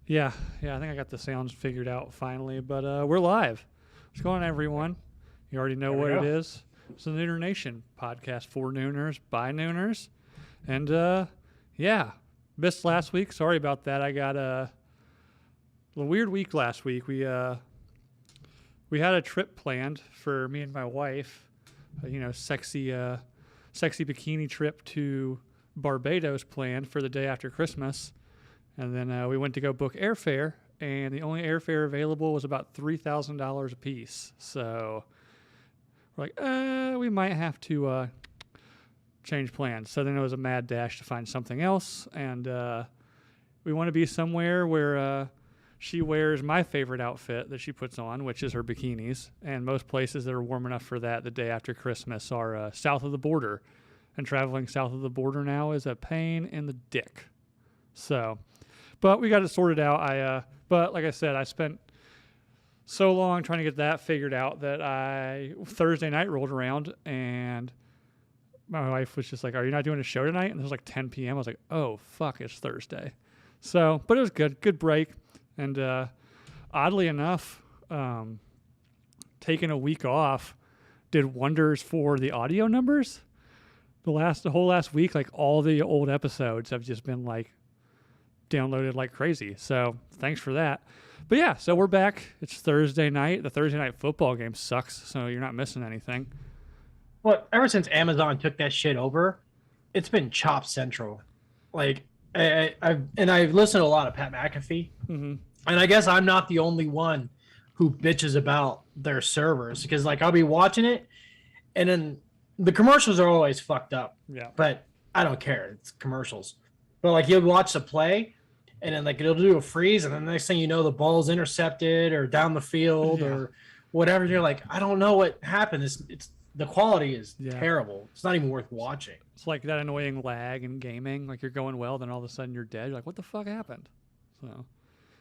Yeah, yeah, I think I got the sounds figured out finally, but we're live. What's going on, everyone? You already know There we what it go. is. It's the Nooner Nation podcast for Nooners by Nooners. And yeah, missed last week. Sorry about that. I got a weird week last week. We had a trip planned for me and my wife. Sexy bikini trip to Barbados planned for the day after Christmas. And then we went to go book airfare, and the only airfare available was about $3,000 a piece. So we're like, we might have to change plans. So then it was a mad dash to find something else, and we want to be somewhere where she wears my favorite outfit that she puts on, which is her bikinis. And most places that are warm enough for that the day after Christmas are south of the border. And traveling south of the border now is a pain in the dick. So, but we got it sorted out. But like I said, I spent so long trying to get that figured out that Thursday night rolled around and my wife was just like, "Are you not doing a show tonight?" And it was like 10 p.m. I was like, "Oh fuck, it's Thursday." So, but it was good break, and oddly enough, taking a week off did wonders for the audio numbers. The whole last week, like all the old episodes have just been like downloaded like crazy. So thanks for that. But yeah, so we're back. It's Thursday night. The Thursday night football game sucks, so you're not missing anything. Well, ever since Amazon took that shit over, it's been Chop Central. Like I've listened to a lot of Pat McAfee, Mm-hmm. and I guess I'm not the only one who bitches about their servers because like I'll be watching it, and then the commercials are always fucked up. Yeah. But I don't care. It's commercials. But like you'll watch the play, and then like it'll do a freeze, and then the next thing you know, the ball's intercepted or down the field Yeah. or whatever. You're like, I don't know what happened. It's the quality is Yeah. terrible. It's not even worth watching. It's like that annoying lag in gaming. Like you're going well, then all of a sudden you're dead. You're like, what the fuck happened? So,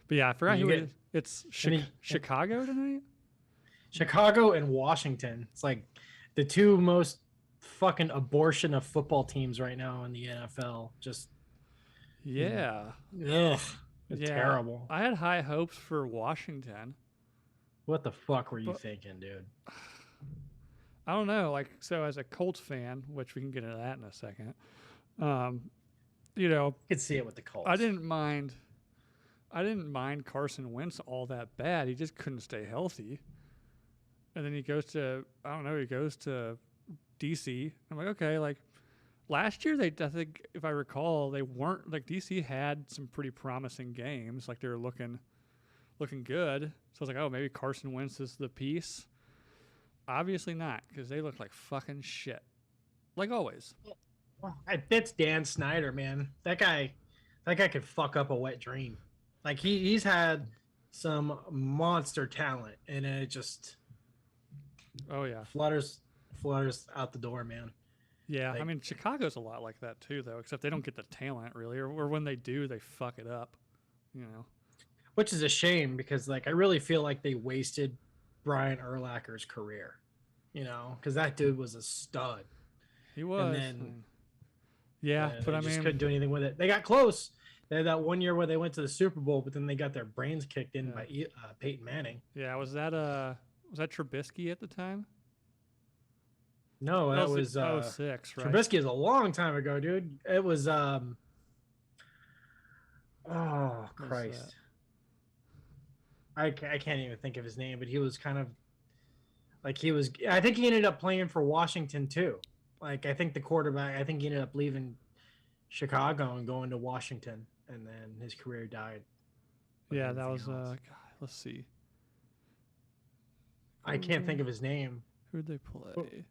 but yeah, I forgot You who it get is. It's any Chicago tonight? Chicago and Washington. It's like the two most fucking abortion of football teams right now in the NFL. Just Yeah. ugh, it's Yeah. terrible. I had high hopes for Washington. What the fuck were you But- thinking, dude? I don't know. Like, so as a Colts fan, which we can get into that in a second, you know, I could see it with the Colts. I didn't mind Carson Wentz all that bad. He just couldn't stay healthy. And then he goes to DC. I'm like, okay, like last year I think if I recall, they weren't like DC had some pretty promising games. Like they were looking good. So I was like, oh, maybe Carson Wentz is the piece. Obviously not, because they look like fucking shit. Like always. That's Dan Snyder, man. That guy could fuck up a wet dream. Like he's had some monster talent, and it just Oh yeah. flutters out the door, man. Yeah. I Like- mean Chicago's a lot like that too though, except they don't get the talent really, or when they do, they fuck it up. You know. Which is a shame because like I really feel like they wasted Brian Urlacher's career, because that dude was a stud. He was. then- yeah, And but they I just mean couldn't do anything with it. They got close. They had that one year where they went to the Super Bowl, but then they got their brains kicked in Yeah. by Peyton Manning. yeah, was that Trubisky at the time? No, that was 06, right? Trubisky is a long time ago, dude. It was oh What's Christ. I can't even think of his name, but he was kind of like I think he ended up playing for Washington too. Like I think the quarterback, I think he ended up leaving Chicago and going to Washington, and then his career died. like Yeah, that everything was else. God, let's see. I can't think of his name. Who'd they play?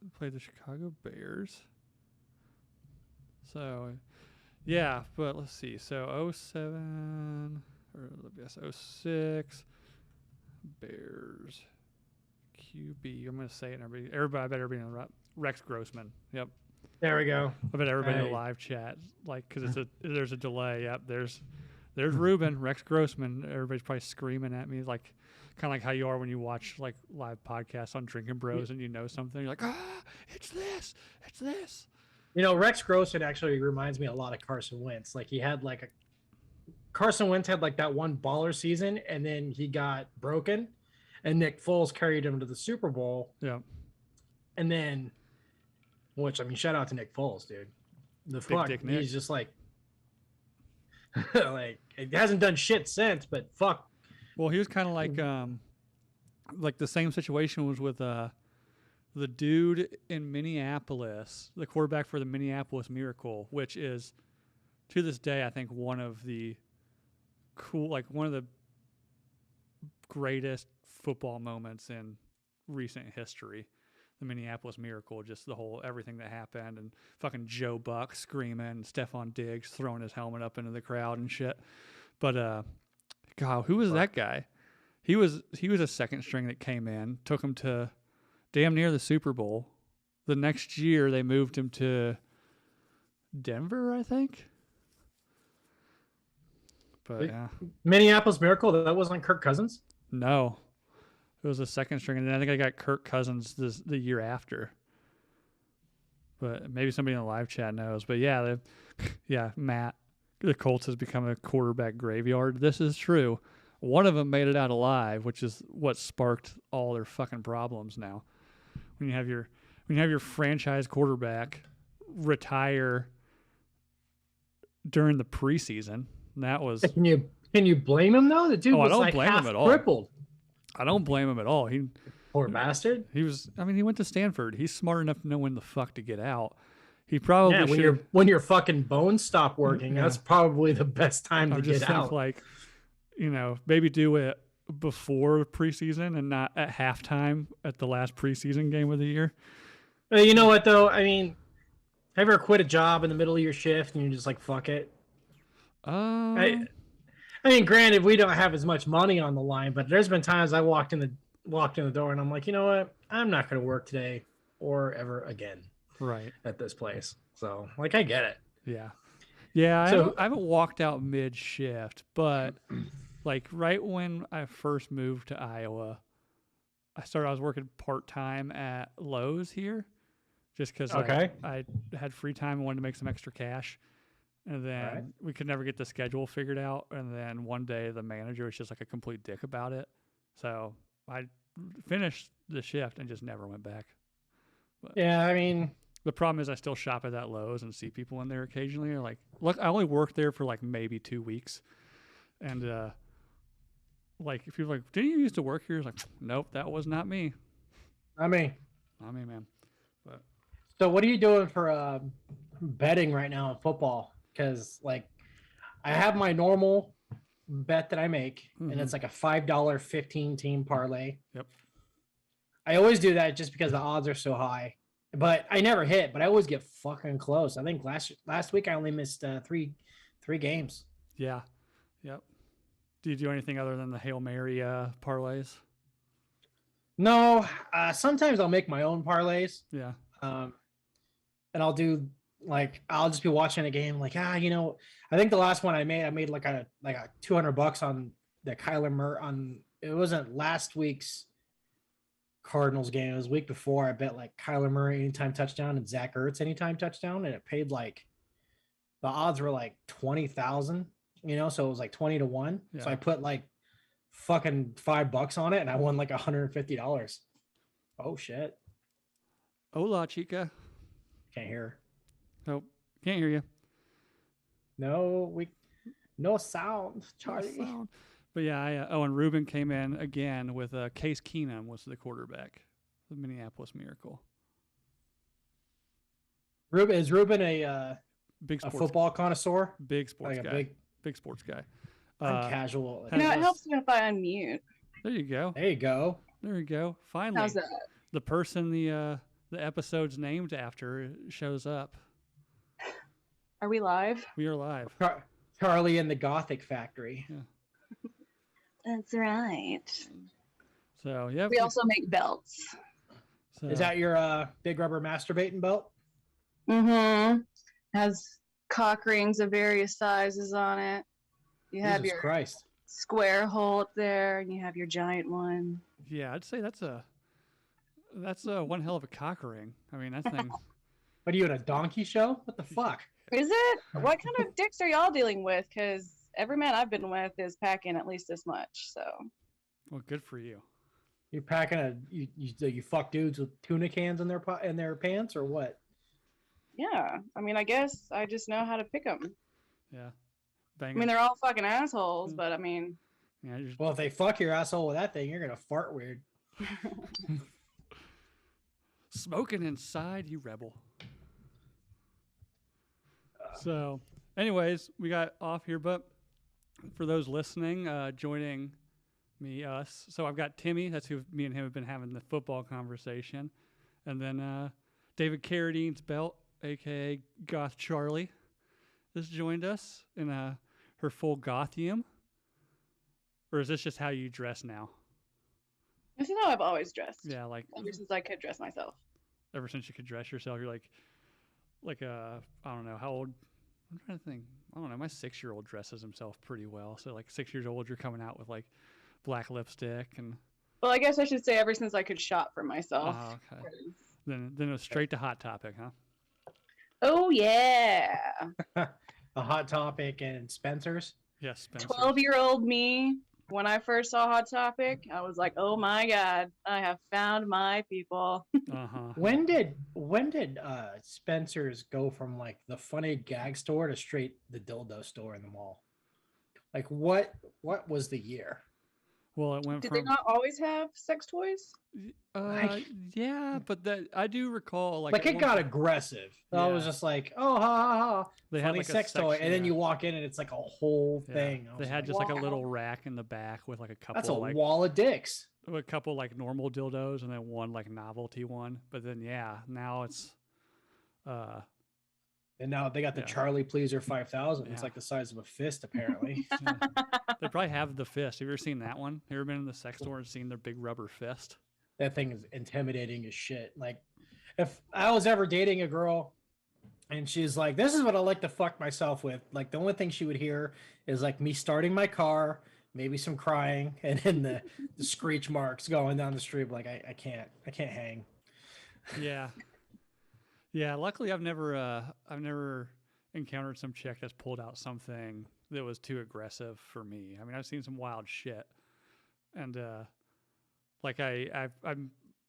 They played the Chicago Bears. So, yeah, but let's see. So 07, or yes, 06, Bears, QB. I'm going to say it, and everybody, I bet everybody knows Rex Grossman. Yep. There we go. I bet everybody in the Right. live chat, like, because there's a delay. Yep, there's Ruben, Rex Grossman. Everybody's probably screaming at me, like, kind of like how you are when you watch like live podcasts on Drinking Bros and you know something. You're like, it's this. Rex Grossman actually reminds me a lot of Carson Wentz. Like he had like Carson Wentz had like that one baller season, and then he got broken, and Nick Foles carried him to the Super Bowl. Yeah. And then, which I mean, shout out to Nick Foles, dude. The Big fuck, Dick Nick. he's just like, like it hasn't done shit since. But fuck. Well, he was kind of like the same situation was with the dude in Minneapolis, the quarterback for the Minneapolis Miracle, which is to this day, I think one of the one of the greatest football moments in recent history. The Minneapolis Miracle, just the whole everything that happened, and fucking Joe Buck screaming, Stephon Diggs throwing his helmet up into the crowd and shit. But God, who was that guy? He was a second string that came in, took him to damn near the Super Bowl. The next year they moved him to Denver, I think. But yeah. Minneapolis Miracle, that wasn't Kirk Cousins? No. It was a second string, and then I think I got Kirk Cousins the year after. But maybe somebody in the live chat knows. But yeah, Matt, the Colts has become a quarterback graveyard. This is true. One of them made it out alive, which is what sparked all their fucking problems now. When you have your franchise quarterback retire during the preseason, that was. Can you blame him though? The dude was I don't like blame half him at all. crippled. I don't blame him at all. Poor bastard. He went to Stanford. He's smart enough to know when the fuck to get out. He probably when your fucking bones stop working, that's probably the best time to get out. Like, maybe do it before preseason and not at halftime at the last preseason game of the year. You know what though? I mean, have you ever quit a job in the middle of your shift and you're just like, fuck it? I mean, granted, we don't have as much money on the line, but there's been times I walked in the door and I'm like, you know what? I'm not going to work today or ever again. Right. At this place. So, like, I get it. Yeah. Yeah. So, I haven't walked out mid shift, but like right when I first moved to Iowa, I was working part time at Lowe's here just because I had free time and wanted to make some extra cash. And then we could never get the schedule figured out. And then one day the manager was just like a complete dick about it. So I finished the shift and just never went back. But yeah, I mean, the problem is I still shop at that Lowe's and see people in there occasionally. Or like, look, I only worked there for like maybe 2 weeks. And like, if people are like, didn't you used to work here? It's like, nope, that was not me. Not me, man. But so what are you doing for betting right now in football? Because like I have my normal bet that I make, and it's like a $5 15 team parlay. Yep. I always do that just because the odds are so high, but I never hit. But I always get fucking close. I think last week I only missed three games. Yeah. Yep. Do you do anything other than the Hail Mary parlays? No. Sometimes I'll make my own parlays. Yeah. And I'll do. Like I'll just be watching a game like I think the last one I made like a $200 on the Kyler Murray on it wasn't last week's Cardinals game, it was the week before. I bet like Kyler Murray anytime touchdown and Zach Ertz anytime touchdown, and it paid like the odds were like 20,000, so it was like 20 to 1. Yeah. So I put like fucking $5 on it and I won like $150. Oh shit. Hola, chica. Can't hear her. Nope, can't hear you. No sound, Charlie. No sound. But yeah, and Ruben came in again with Case Keenum was the quarterback, the Minneapolis Miracle. Is Ruben a big sports football connoisseur? Big sports guy. Big sports guy. I'm casual. It helps me if I unmute. There you go. There you go. Finally, how's that? The person the episode's named after shows up. Are we live? We are live. Charlie and the Gothic Factory. Yeah. That's right. So, yeah. We also make belts. So. Is that your big rubber masturbating belt? Mm-hmm. Has cock rings of various sizes on it. You have Jesus your Christ. Square hole up there, and you have your giant one. Yeah, I'd say that's a one hell of a cock ring. I mean, that thing. What are you in a donkey show? What the fuck? Is it? What kind of dicks are y'all dealing with? Because every man I've been with is packing at least this much. So. Well, good for you. You're packing you fuck dudes with tuna cans in their pants or what? Yeah, I mean, I guess I just know how to pick them. Yeah. I mean, they're all fucking assholes, Mm. but I mean. Yeah. Well, if they fuck your asshole with that thing, you're gonna fart weird. Smoking inside, you rebel. So, anyways, we got off here, but for those listening, joining us. So I've got Timmy. That's who me and him have been having the football conversation. And then David Carradine's belt, a.k.a. Goth Charlie, has joined us in her full Gothium. Or is this just how you dress now? This is how I've always dressed. Yeah, like ever since I could dress myself. Ever since you could dress yourself, you're like I don't know how old. I'm trying to think. I don't know. My 6-year-old dresses himself pretty well. So like 6 years old, you're coming out with like black lipstick and. Well, I guess I should say ever since I could shop for myself. Oh, okay. Then it was straight to Hot Topic, huh? Oh yeah. A Hot Topic and Spencer's. Yes, Spencer. 12-year-old me. When I first saw Hot Topic, I was like, "Oh my god, I have found my people." Uh-huh. When did Spencer's go from like the funny gag store to straight the dildo store in the mall? Like what was the year? Well, it went Did from. they not always have sex toys? Yeah, but that I do recall Like it got aggressive. So I was Yeah. just like, oh, ha ha ha. They Funny had like a sex toy, section, and then yeah. you walk in and it's like a whole Yeah. thing. I They was had like, just like a wow. little rack in the back with like a couple. that's a like, wall of dicks. a couple like normal dildos and then one like novelty one. But then now it's And now they got the Yeah. Charlie Pleaser 5000. It's Yeah. like the size of a fist, apparently. yeah. They probably have the fist. Have you ever seen that one? Have you ever been in the sex store and seen their big rubber fist? That thing is intimidating as shit. Like, if I was ever dating a girl and she's like, this is what I like to fuck myself with, like, the only thing she would hear is like me starting my car, maybe some crying, and then the screech marks going down the street. Like, I can't hang. Yeah. Yeah, luckily I've never encountered some chick that's pulled out something that was too aggressive for me. I mean, I've seen some wild shit. And like I've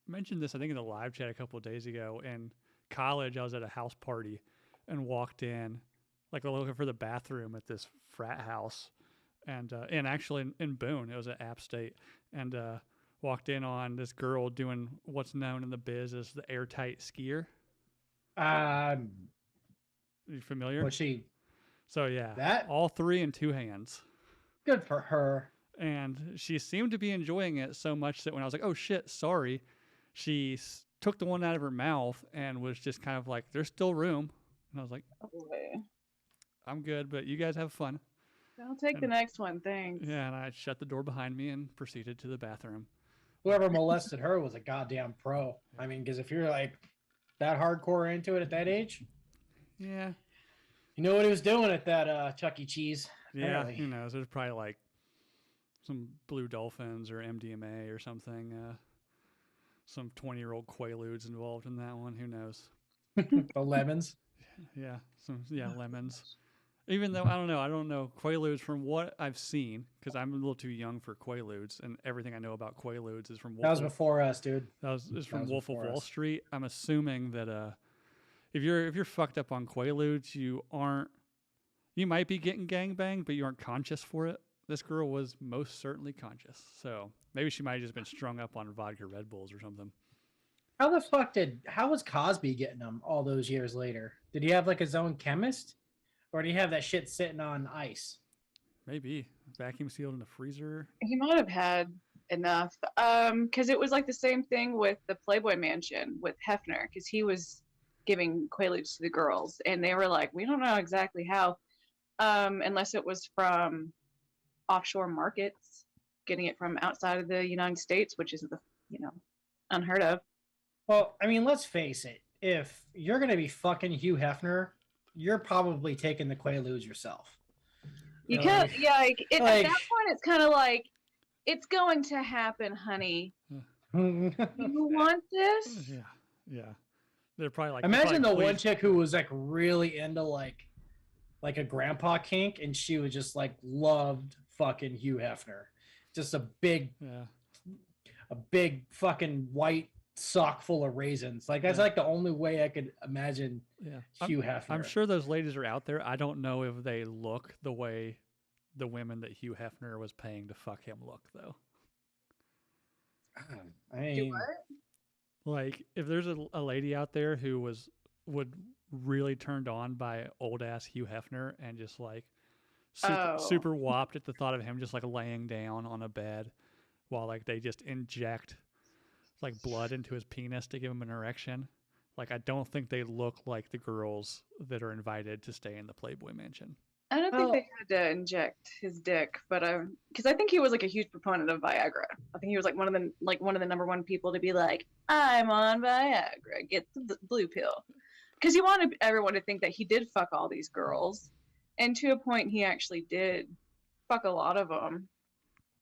mentioned this I think in the live chat a couple of days ago. In college, I was at a house party and walked in like looking for the bathroom at this frat house. And actually in Boone, it was at App State, and walked in on this girl doing what's known in the biz as the airtight skier. Are you familiar? Was she So yeah, that? all three in two hands. Good for her. And she seemed to be enjoying it so much that when I was like, oh shit, sorry, she took the one out of her mouth and was just kind of like, there's still room. And I was like, Oh, boy. I'm good, but you guys have fun. I'll take the next one, thanks. Yeah, and I shut the door behind me and proceeded to the bathroom. Whoever molested her was a goddamn pro. I mean, because if you're like that hardcore into it at that age, Yeah. you know what he was doing at that Chuck E. Cheese. Yeah, Apparently. who knows? There's probably like some blue dolphins or MDMA or something. Some 20-year-old Quaaludes involved in that one. Who knows? The lemons. Yeah, lemons. Even though I don't know Quaaludes from what I've seen, because I'm a little too young for Quaaludes, and everything I know about Quaaludes is from That was before us, dude. is from was Wolf of before Wall us. Street. I'm assuming that if you're fucked up on Quaaludes, you might be getting gangbanged, but you aren't conscious for it. This girl was most certainly conscious, so maybe she might have just been strung up on vodka Red Bulls or something. How was Cosby getting them all those years later? Did he have like his own chemist? Or did he have that shit sitting on ice? Maybe vacuum sealed in the freezer. He might have had enough. Because it was like the same thing with the Playboy Mansion with Hefner, because he was giving Quaaludes to the girls, and they were like, we don't know exactly how, unless it was from offshore markets, getting it from outside of the United States, which is unheard of. Well, I mean, let's face it. If you're going to be fucking Hugh Hefner, you're probably taking the Quaaludes yourself. You know, can't, like- yeah, at like- that point, it's kind of like, it's going to happen, honey. You want this? Yeah. They're probably like. Imagine the one please- chick who was like really into like like a grandpa kink, and she was just like loved fucking Hugh Hefner. Just a big fucking white sock full of raisins. Like that's like the only way I could imagine Hugh Hefner. I'm sure those ladies are out there. I don't know if they look the way the women that Hugh Hefner was paying to fuck him look, though. I mean, like if there's a lady out there who would really turned on by old ass Hugh Hefner and just like super whopped at the thought of him just like laying down on a bed while like they just inject like blood into his penis to give him an erection. Like I don't think they look like the girls that are invited to stay in the Playboy Mansion. I don't think they had to inject his dick, but because I think he was like a huge proponent of Viagra. I think he was like one of the number one people to be like, I'm on Viagra, get the blue pill, because he wanted everyone to think that he did fuck all these girls, and to a point he actually did fuck a lot of them.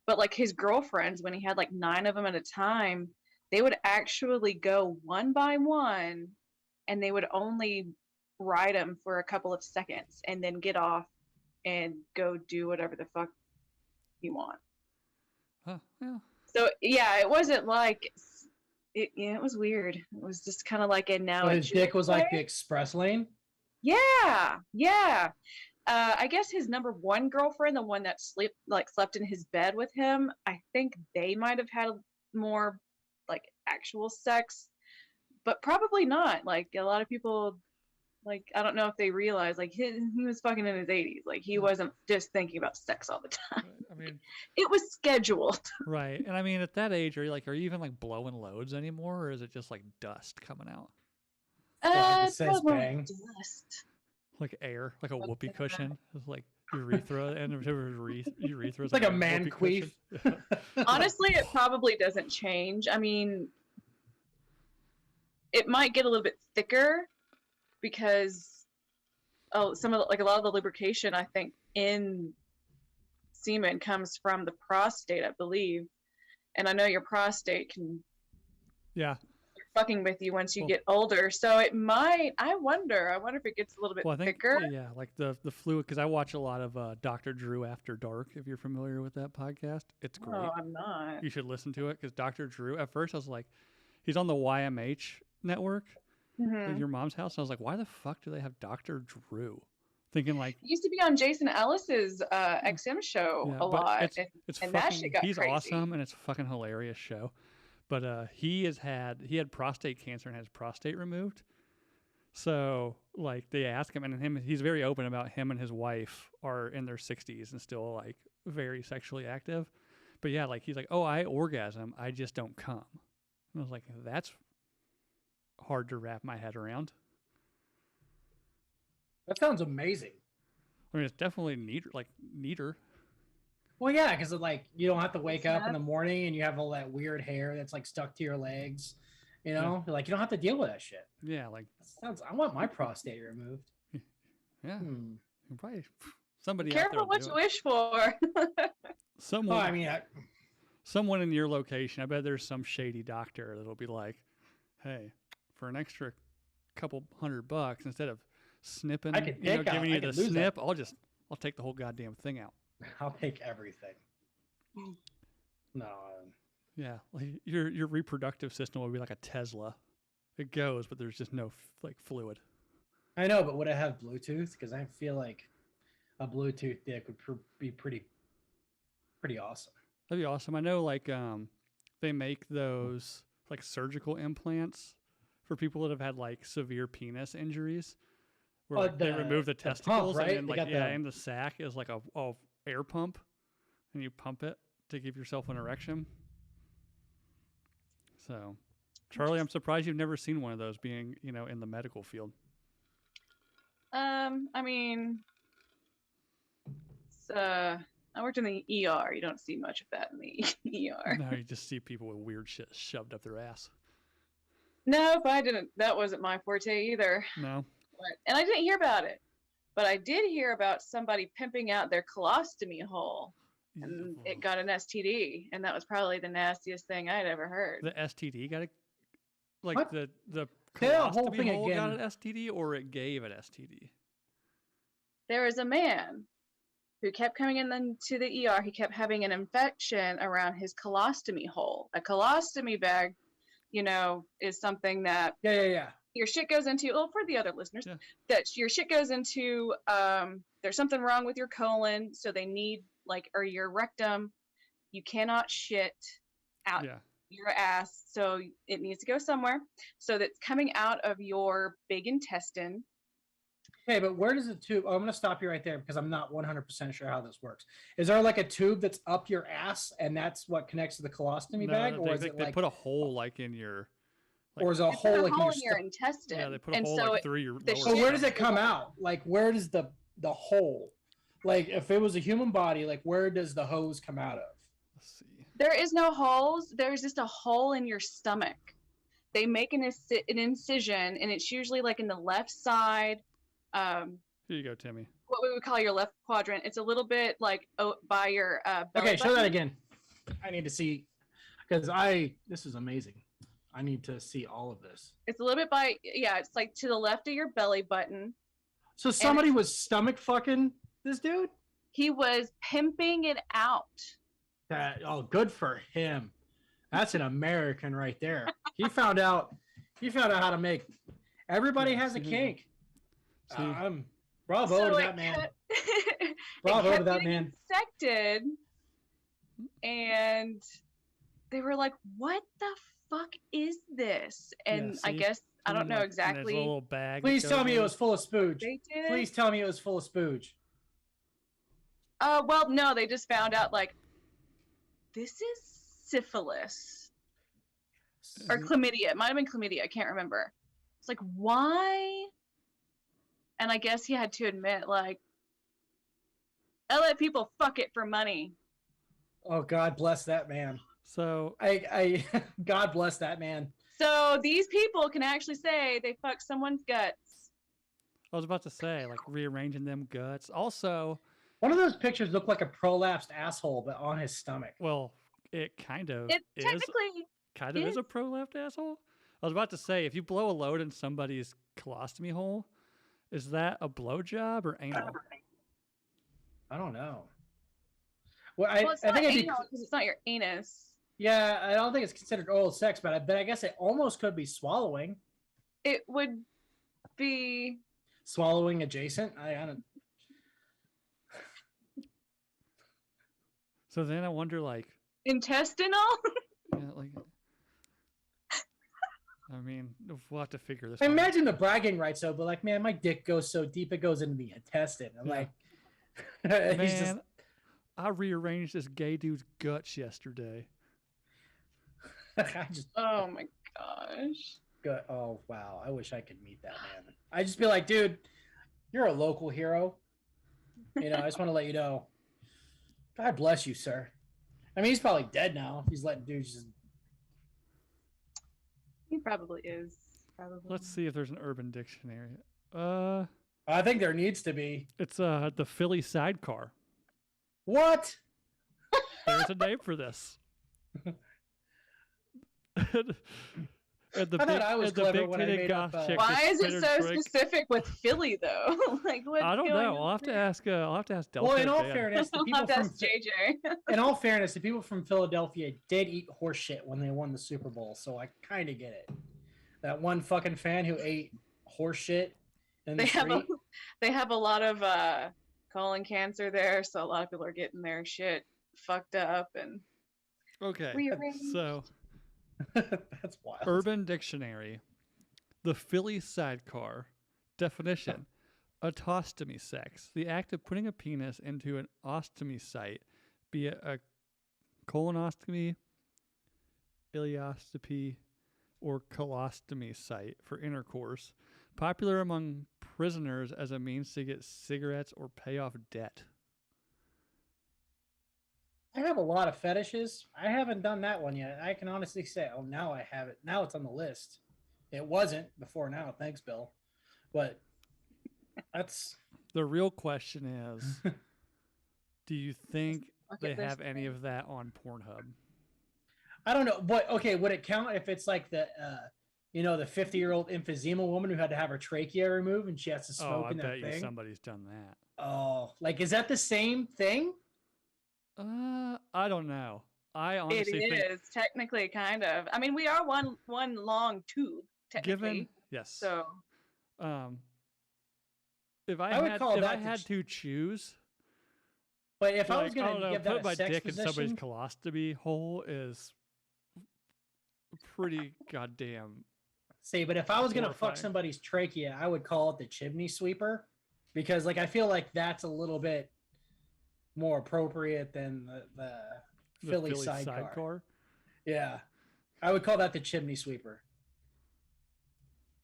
But like his girlfriends, when he had like 9 of them at a time, they would actually go one by one, and they would only ride him for a couple of seconds and then get off and go do whatever the fuck you want. Huh, yeah. So yeah, it wasn't like it was weird. It was just kind of like, and now his dick was like the express lane. Yeah. I guess his number one girlfriend, the one that slept in his bed with him, I think they might have had more like actual sex, but probably not. Like a lot of people, like I don't know if they realize like he was fucking in his 80s. Like he wasn't just thinking about sex all the time. I mean, it was scheduled. Right. And I mean, at that age, are you even like blowing loads anymore, or is it just like dust coming out? It says bang. Dust. Like air, like a whoopee cushion. It's like urethra and urethra. It's like a man queef. Honestly, it probably doesn't change. I mean, it might get a little bit thicker because a lot of the lubrication I think in semen comes from the prostate, I believe. And I know your prostate can fucking with you once you get older, so it might. I wonder if it gets a little bit thicker. Yeah, like the fluid, because I watch a lot of Dr. Drew After Dark. If you're familiar with that podcast, it's great. Oh, I'm not. You should listen to it because Dr. Drew. At first, I was like, he's on the YMH network, at your mom's house. And I was like, why the fuck do they have Dr. Drew? Thinking like he used to be on Jason Ellis's XM show a lot, it's and fucking, that shit got he's crazy. Awesome, and it's a fucking hilarious show. But he had prostate cancer and had his prostate removed. So like they ask him, and he's very open about him and his wife are in their 60s and still like very sexually active. But yeah, like he's like, oh, I orgasm, I just don't come. And I was like, that's hard to wrap my head around. That sounds amazing. I mean, it's definitely neater. Well, yeah, because like you don't have to wake up in the morning and you have all that weird hair that's like stuck to your legs. You know, like you don't have to deal with that shit. Yeah, like I want my prostate removed. Yeah, probably somebody. Careful out there what you wish for. Someone. Oh, I mean, someone in your location. I bet there's some shady doctor that'll be like, "Hey, for an extra couple $100 instead of snipping, giving you the snip, I'll take the whole goddamn thing out." I'll take everything. No. Yeah, like your reproductive system will be like a Tesla. It goes, but there's just no like fluid. I know, but would it have Bluetooth? Because I feel like a Bluetooth dick would be pretty awesome. That'd be awesome. I know, like they make those like surgical implants for people that have had like severe penis injuries, where like, they remove the testicles, pump, right? And then, like and the sac is like a air pump, and you pump it to give yourself an erection. So, Charlie, I'm surprised you've never seen one of those, being in the medical field. I mean, I worked in the ER. You don't see much of that in the ER. No, you just see people with weird shit shoved up their ass. No, but I didn't. That wasn't my forte either. No. And I didn't hear about it. But I did hear about somebody pimping out their colostomy hole, and it got an STD, and that was probably the nastiest thing I'd ever heard. The STD got What? the Say that whole colostomy thing hole again. got an STD, or it gave an STD? There is a man who kept coming into the ER. He kept having an infection around his colostomy hole. A colostomy bag, is something that Yeah. your shit goes into. Well, for the other listeners, that your shit goes into. There's something wrong with your colon, so they need or your rectum. You cannot shit out your ass, so it needs to go somewhere. So that's coming out of your big intestine. Okay, but where does the tube? Oh, I'm going to stop you right there because I'm not 100% sure how this works. Is there like a tube that's up your ass and that's what connects to the colostomy bag, or is it they put a hole in your? Or is it a hole in your intestine? Yeah, they put a hole through your. So where does it come out? Like, where does the hole? Like, if it was a human body, like, where does the hose come out of? Let's see. There is no holes. There's just a hole in your stomach. They make an incision, and it's usually in the left side. Here you go, Timmy. What we would call your left quadrant. It's a little bit by your belly Okay, show button. that again. I need to see, because this is amazing. I need to see all of this. It's a little bit it's to the left of your belly button. So somebody was stomach fucking this dude? He was pimping it out. Good for him. That's an American right there. He found out how to make. Everybody has a kink. Bravo to that man. Bravo to that man. Infected, and they were like, "What the fuck is this?" And I guess I don't know exactly. A little bag. Please tell me it was full of spooge. They did. Please tell me it was full of spooge. Well, no, they just found out this is syphilis or chlamydia. It might have been chlamydia. I can't remember. It's why? And I guess he had to admit, I let people fuck it for money. Oh, God bless that man. So I God bless that man. So these people can actually say they fucked someone's guts. I was about to say, rearranging them guts. Also, one of those pictures looked like a prolapsed asshole, but on his stomach. Well, it kind of It is. technically Is a prolapsed asshole. I was about to say, if you blow a load in somebody's colostomy hole, is that a blowjob or anal? I don't know. Well, it's not anal because it's not your anus. Yeah, I don't think it's considered oral sex, but I guess it almost could be swallowing. It would be swallowing adjacent. I don't. So then I wonder, intestinal. Yeah, I mean, we'll have to figure this. I imagine the bragging rights though, but man, my dick goes so deep it goes into the intestine. I'm man, I rearranged this gay dude's guts yesterday. Oh my gosh. Good. Oh wow, I wish I could meet that man. I'd just be like, dude, you're a local hero. I just want to let you know. God bless you, sir. I mean, he's probably dead now. He's letting dudes just. He probably is. Let's see if there's an Urban Dictionary. I think there needs to be. It's the Philly Sidecar. What? There's a name for this. I thought I was clever when I made up. Why is it so specific with Philly though? What I don't know. I'll have to ask Delta. Well, in all fairness, the people from JJ. In all fairness, the people from Philadelphia did eat horse shit when they won the Super Bowl, so I kind of get it. That one fucking fan who ate horse shit in the street. They have a lot of colon cancer there, so a lot of people are getting their shit fucked up and. Okay, so. That's wild. Urban Dictionary. The Philly Sidecar. Definition. Autostomy sex. The act of putting a penis into an ostomy site, be it a colonoscopy, ileoscopy, or colostomy site for intercourse. Popular among prisoners as a means to get cigarettes or pay off debt. I have a lot of fetishes. I haven't done that one yet. I can honestly say, now I have it. Now it's on the list. It wasn't before now. Thanks, Bill. But that's... The real question is, do you think they have any of that on Pornhub? I don't know. But, okay, would it count if it's like the, You know, the 50-year-old emphysema woman who had to have her trachea removed and she has to Oh, smoke I in that bet you thing. somebody's done that. Oh, like, is that the same thing? I don't know. I It honestly think is technically kind of. I mean, we are one long tube technically. given yes. So If I would call that I the had to choose, But if I was like, I going don't to know, give that put a my sex dick in somebody's position, colostomy hole is pretty goddamn. see, but if I was going to fuck horrifying. somebody's trachea, I would call it the chimney sweeper because, like, I feel like that's a little bit more appropriate than the The Philly sidecar. Yeah, I would call that the chimney sweeper.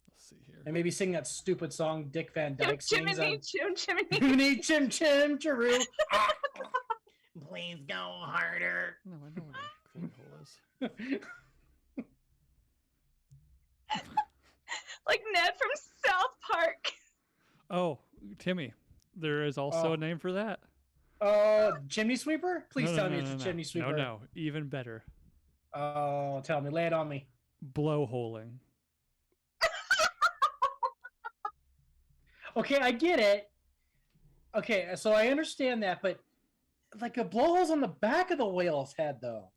Let's see here. And maybe sing that stupid song Dick Van Dyke sings Chimney, on chimney. Chimney Chim Chim Chiroo. Please go harder. No, I know what a glory hole is. Like Ned from South Park. Oh, Timmy. There is also a name for that. Chimney sweeper? Please No, tell no, me no, it's no, a chimney sweeper. No, even better. Oh, tell me. Lay it on me. Blowholing. Okay, I get it. Okay, so I understand that, but like a blowhole's on the back of the whale's head, though.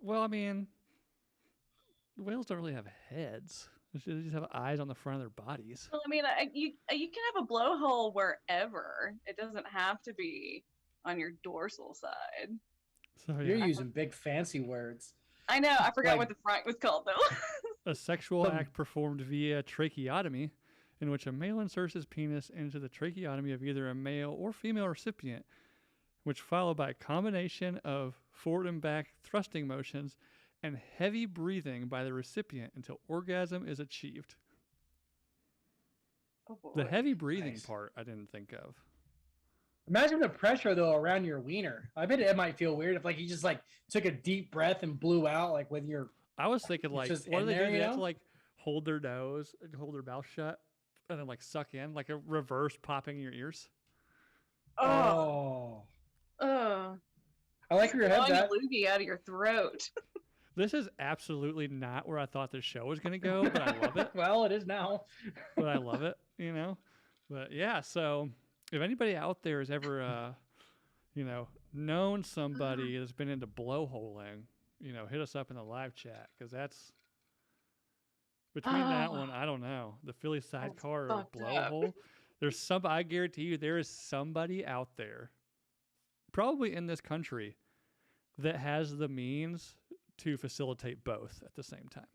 Well, I mean, whales don't really have heads. They just have eyes on the front of their bodies. Well, I mean, you can have a blowhole wherever. It doesn't have to be on your dorsal side. So You're yeah, using big fancy words. I know. I forgot Like- what the front was called though. a sexual Some- act performed via tracheotomy, in which a male inserts his penis into the tracheotomy of either a male or female recipient, which followed by a combination of forward and back thrusting motions and heavy breathing by the recipient until orgasm is achieved. Oh, boy. The heavy breathing Nice. part I didn't think of. Imagine the pressure though around your wiener. I bet it might feel weird if like you just like took a deep breath and blew out like with your. I was thinking like, just what do in they there, do? you They have to know? like hold their nose, hold their mouth shut, and then like suck in, like a reverse popping in your ears. Oh. Oh. I like where your head's Blowing a at. loogie out of your throat. This is absolutely not where I thought the show was going to go, but I love it. Well, it is now. But I love it, you know? But yeah, so if anybody out there has ever, known somebody that's been into blowholing, hit us up in the live chat because that's between that one, I don't know, the Philly sidecar or fucked up. blowhole. I guarantee you, there is somebody out there, probably in this country, that has the means to facilitate both at the same time.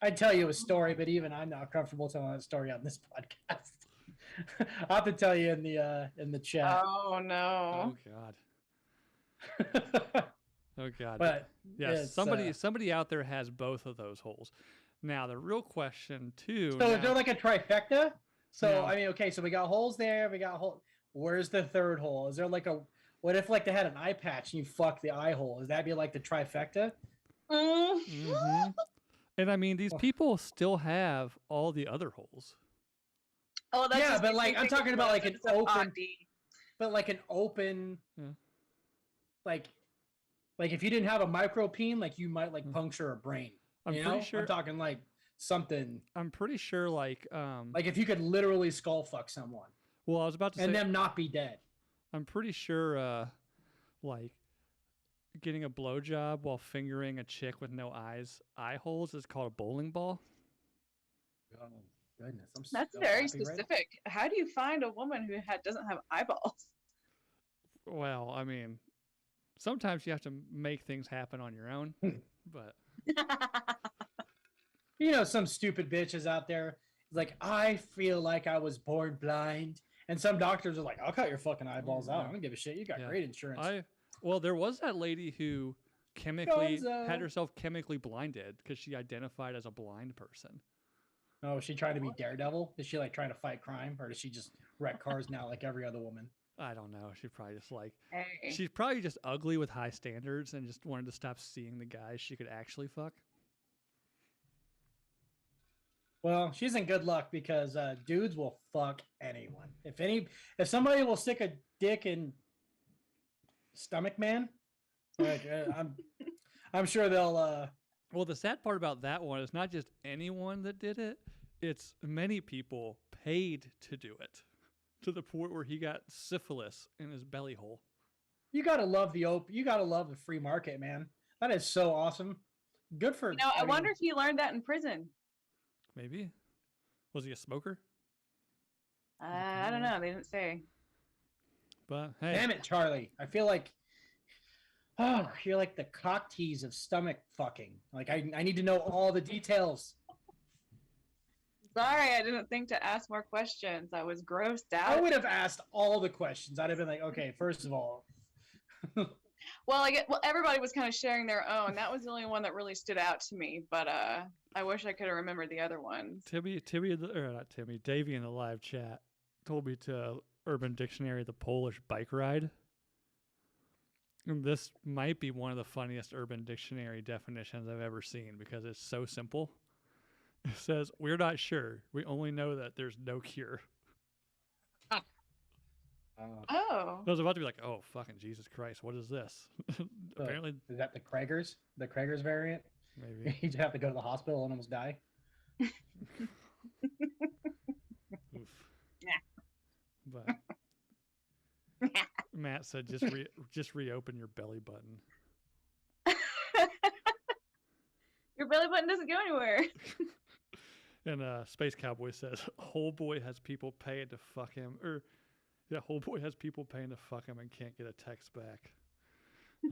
I'd tell you a story, but even I'm not comfortable telling a story on this podcast. I'll have to tell you in the chat. Oh no. Oh God. Oh God. But yes, it's, somebody out there has both of those holes. Now the real question too. so is now- there like a trifecta? So No. I mean, okay, so we got holes there. We got hole. Where's the third hole? Is there like a? What if like they had an eye patch and you fuck the eye hole? Does that be like the trifecta? Mhm. And I mean, these people still have all the other holes. Oh, that's Yeah, just but, makes like, me I'm think talking of about, like, an Residents of open- Oddie. But like an open, Yeah. like if you didn't have a micropene, like you might like puncture a brain. I'm you pretty know? sure. I'm talking like something I'm pretty sure. Like like if you could literally skull fuck someone well, I was about to and say. them not be dead. I'm pretty sure. Like getting a blowjob while fingering a chick with no eye holes is called a bowling ball. Oh goodness, I'm That's so very happy right now. specific. How do you find a woman who doesn't have eyeballs? Well, I mean, sometimes you have to make things happen on your own, but You know, some stupid bitches out there like I feel like I was born blind, and some doctors are like, "I'll cut your fucking eyeballs out. I don't give a shit. You got Yeah. great insurance." well, there was that lady who chemically Gonzo. had herself chemically blinded because she identified as a blind person. Oh, is she trying to be Daredevil? Is she like trying to fight crime, or does she just wreck cars now like every other woman? I don't know. She probably just like Hey. she's probably just ugly with high standards and just wanted to stop seeing the guys she could actually fuck. Well, she's in good luck because dudes will fuck anyone. If somebody will stick a dick in stomach man, like I'm sure they'll Well, the sad part about that one is not just anyone that did it; it's many people paid to do it, to the point where he got syphilis in his belly hole. You gotta love you gotta love the free market, man. That is so awesome. Good for I wonder if he learned that in prison. Maybe. Was he a smoker? I don't know. They didn't say. But hey, Damn it, Charlie. I feel like you're like the cock tease of stomach fucking. Like I need to know all the details. Sorry, I didn't think to ask more questions. I was grossed I out. would have asked all the questions. I'd have been like, okay, first of all. Well, everybody was kind of sharing their own. That was the only one that really stood out to me. But I wish I could have remembered the other ones. Davey in the live chat told me to Urban Dictionary the Polish bike ride. And this might be one of the funniest Urban Dictionary definitions I've ever seen because it's so simple. It says, "We're not sure. We only know that there's no cure." Oh. I was about to be like, "Oh, fucking Jesus Christ, what is this?" Apparently, is that the Kragers? The Kragers variant? maybe. You just have to go to the hospital and almost die. Oof. But Matt said, "Just reopen your belly button." Your belly button doesn't go anywhere. And Space Cowboy says, "Whole boy has people paying to fuck him," or yeah, whole boy has people paying to fuck him and can't get a text back.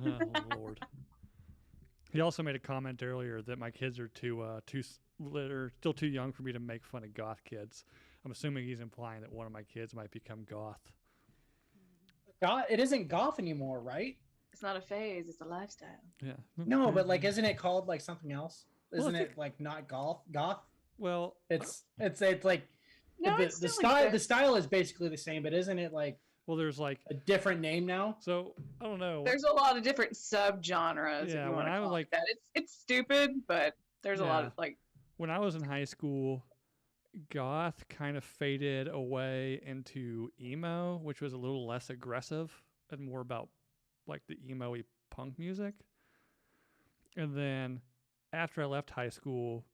Oh Lord. He also made a comment earlier that my kids are still too young for me to make fun of goth kids. I'm assuming he's implying that one of my kids might become goth. Goth, it isn't goth anymore, right? It's not a phase. It's a lifestyle. Yeah. No, but like, isn't it called like something else? Well, Isn't I think- it like not goth? Goth? Well, It's like No, the it's still style. The exists. style is basically the same, but isn't it like there's like, a different name now? so I don't know. There's a lot of different subgenres. Yeah, if you when want to I was call like- it that. It's stupid, but there's a lot Yeah. of like. When I was in high school, goth kind of faded away into emo, which was a little less aggressive and more about like the emo-y punk music. And then after I left high school,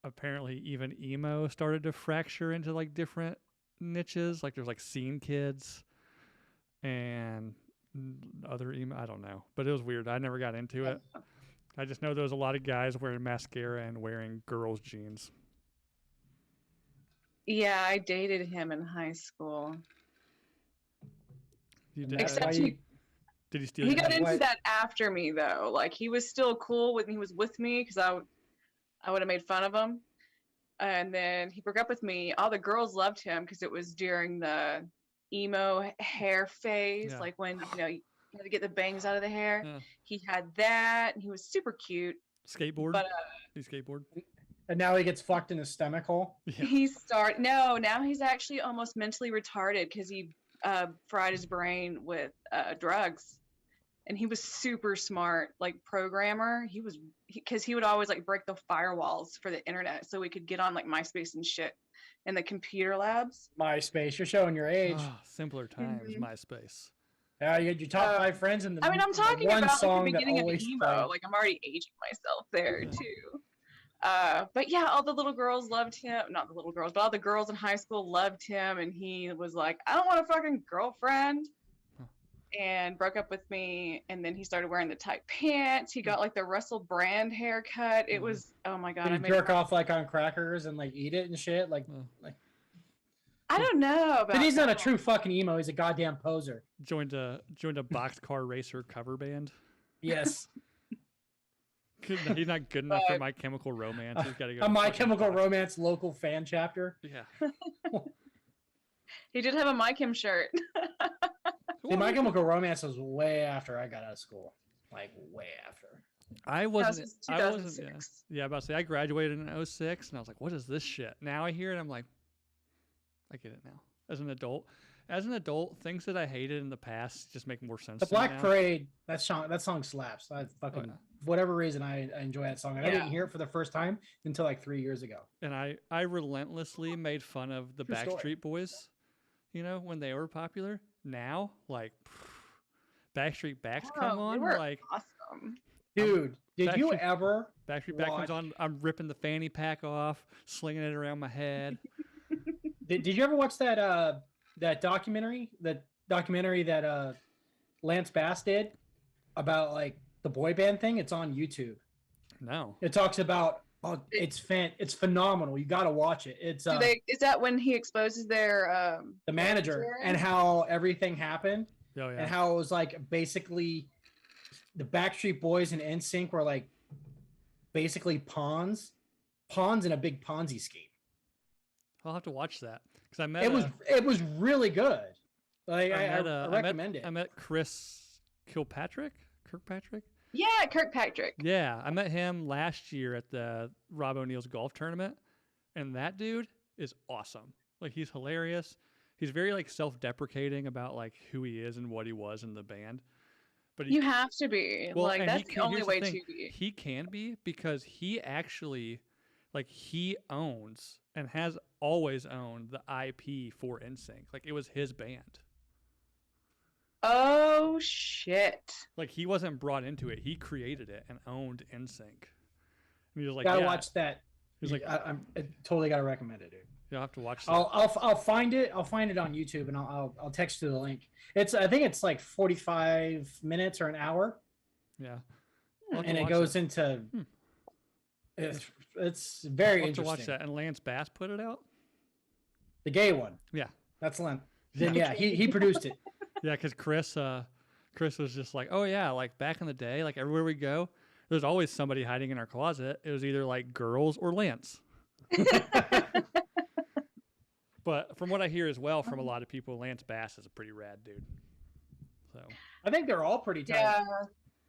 apparently even emo started to fracture into like different niches. Like there's like scene kids and other emo. I don't know, but it was weird. I never got into it. I just know there was a lot of guys wearing mascara and wearing girls' jeans. Yeah, I dated him in high school. You And did, that's Except why he- you- did he steal He your got jeans? into What? that after me though. Like he was still cool when he was with me because I would have made fun of him. And then he broke up with me. All the girls loved him because it was during the emo hair phase, Yeah. like when you had to get the bangs out of the hair. Yeah. He had that, and he was super cute. Skateboard? But He skateboard? And now he gets fucked in his stomach hole. Yeah. now he's actually almost mentally retarded because he fried his brain with drugs. And he was super smart, like programmer. Because he would always like break the firewalls for the internet so we could get on like MySpace and shit in the computer labs. MySpace, you're showing your age. Ah, simpler times, Mhm. MySpace. Yeah, you had your top 5 friends in the. I mean, I'm talking one about like, song the that beginning of the always emo. played. Like I'm already aging myself there Yeah. too. But yeah, all the little girls loved him. Not the little girls, but all the girls in high school loved him. And he was like, I don't want a fucking girlfriend. Huh. And broke up with me. And then he started wearing the tight pants. He got like the Russell Brand haircut. It was, oh my God. Did I he made jerk off like on crackers and like eat it and shit? Like, I don't know about but he's not a that. true fucking emo. He's a goddamn poser. Joined a Boxcar Racer cover band. Yes, He's not good enough for But- My Chemical Romance. He's got to go. a to My fucking Chemical Box- Romance local fan chapter. Yeah. He did have a My Kim shirt. See, My Chemical Romance was way after I got out of school. Like way after. I That was wasn't. I wasn't. Yeah. 2006. Yeah, about to say I graduated in 06, and I was like, "What is this shit?" Now I hear it, I'm like, I get it now. As an adult, things that I hated in the past just make more sense. The to me Black now. Parade. That song slaps. I fucking Oh, yeah. for whatever reason I enjoy that song. And I Yeah. didn't hear it for the first time until like 3 years ago. And I relentlessly made fun of the True story. Backstreet Boys, when they were popular. Now, like, Backstreet Backs come Oh, they on, were like, awesome. Dude, did you Backstreet- ever Backstreet Back comes watch- on. I'm ripping the fanny pack off, slinging it around my head. Did you ever watch that documentary? That documentary that Lance Bass did about like the boy band thing? It's on YouTube. No. It talks about it's phenomenal. You got to watch it. It's Is that when he exposes their the manager and how everything happened Oh yeah. and how it was like basically the Backstreet Boys and NSYNC were like basically pawns in a big Ponzi scheme. I'll have to watch that because I met. It was really good. Like I met, recommend it. I met Chris Kirkpatrick. Yeah, Kirkpatrick. Yeah, I met him last year at the Rob O'Neill's golf tournament, and that dude is awesome. Like he's hilarious. He's very like self-deprecating about like who he is and what he was in the band. But You have to be. well, Like and that's the only here's way thing, to be. He can be because he actually, like, he owns and has always owned the IP for NSYNC. Like it was his band. Oh shit. Like he wasn't brought into it. He created it and owned NSYNC. And he was like, Gotta yeah. watch that. He's like, I totally gotta recommend it, dude. you'll have to watch that. I'll find it. I'll find it on YouTube and I'll text you the link. I think it's like 45 minutes or an hour, Yeah. I'll have to and it watch goes that. into. It's very I'll have to interesting. watch that. And Lance Bass put it out. The gay one. Yeah. That's Len. Then yeah, he produced it. Yeah, because Chris was just like, oh yeah, like back in the day, like everywhere we go, there's always somebody hiding in our closet. It was either like girls or Lance. But from what I hear as well from a lot of people, Lance Bass is a pretty rad dude. So I think they're all pretty tight. Yeah.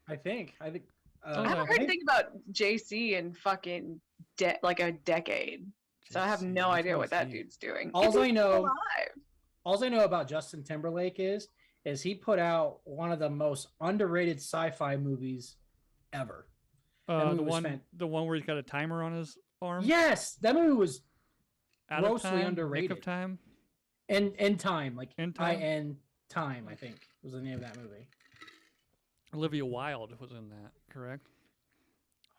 I think. I no. haven't heard anything about JC in fucking like a decade. So I have JC, no which idea one what is that he? dude's doing. All Is he I know- still alive? All I know about Justin Timberlake is he put out one of the most underrated sci-fi movies ever. That movie was the one where he's got a timer on his arm. Yes, that movie was Out of grossly Time, underrated. Nick of Time. in time, like In Time? IN time, I think was the name of that movie. Olivia Wilde was in that, correct?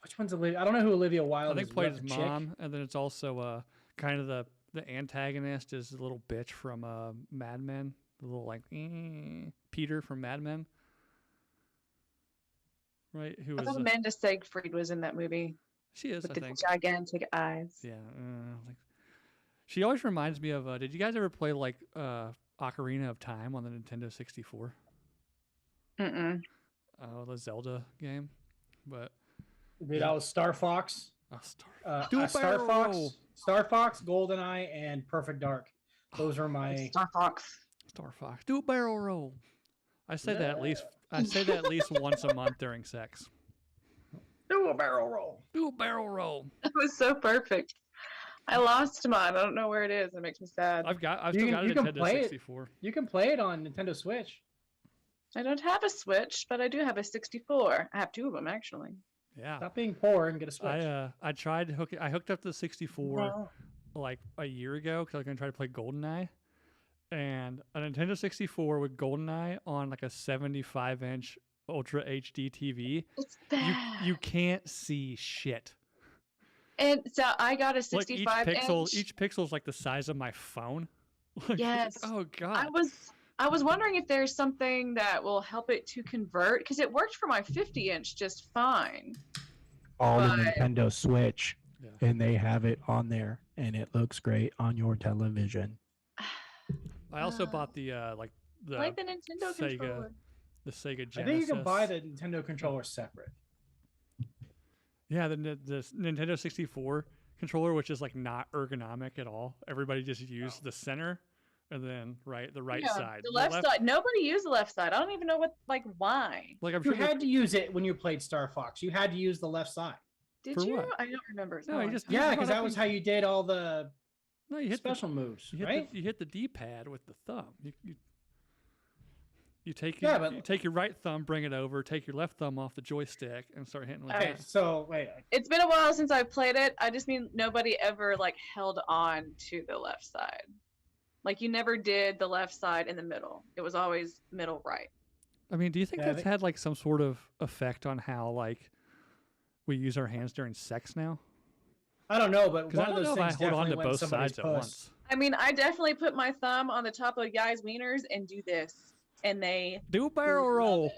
Which one's Olivia? I don't know who Olivia Wilde I is. think played Was his that the chick? mom, and then it's also kind of the antagonist is the little bitch from Mad Men, the little like Peter from Mad Men, right? Who I is thought Amanda Seyfried was in that movie she is? with I the think. gigantic eyes. Yeah, like she always reminds me of. Did you guys ever play like Ocarina of Time on the Nintendo 64? Mm-mm. The Zelda game, but Dude, that was Star Fox. Do a Star barrel Fox, roll. Star Fox, GoldenEye, and Perfect Dark. Those were my. Star Fox. Star Fox, do a barrel roll. I say that at least. I say that at least once a month during sex. Do a barrel roll. Do a barrel roll. That was so perfect. I lost mine. I don't know where it is. It makes me sad. I've You still can- got a you can Nintendo play it. 64. You can play it on Nintendo Switch. I don't have a Switch, but I do have a 64. I have two of them actually. Yeah. Stop being poor and get a Switch. I tried to hook it. I hooked up the 64 like a year ago because I was gonna try to play GoldenEye, and a Nintendo 64 with GoldenEye on like a 75-inch Ultra HD TV. It's You bad. you can't see shit. And so I got a Like each 65 inch. each pixel is like the size of my phone. Like, Yes. Oh god. I was wondering if there's something that will help it to convert because it worked for my 50-inch just fine. All the But- Nintendo Switch, Yeah. and they have it on there, and it looks great on your television. I also Uh, bought the like the like the Nintendo Sega controller. the Sega Genesis. I think you can buy the Nintendo controller separate. Yeah, the Nintendo 64 controller, which is like not ergonomic at all. Everybody just used the center and then the right Yeah, side. The left side. Nobody used the left side. I don't even know why. Like I'm You sure. had to use it when you played Star Fox. You had to use the left side. Did For you? what? I don't remember. It's No, been a you long just- time. Yeah, brought because up that was in- how you did all the no, you hit special moves, you hit right? you hit the D-pad with the thumb. You take Yeah, your, but- you take your right thumb, bring it over, take your left thumb off the joystick, and start hitting with Okay, that. so wait. It's been a while since I've played it. I just mean nobody ever like held on to the left side. Like you never did the left side in the middle. It was always middle right. I mean, do you think Yeah, I that's think- had like some sort of effect on how like we use our hands during sex now? I don't know, but Because one I of don't those know if I things hold on definitely to went in both somebody's sides at puss. once. I mean, I definitely put my thumb on the top of guys' wieners and do this, and they Do a barrel love roll.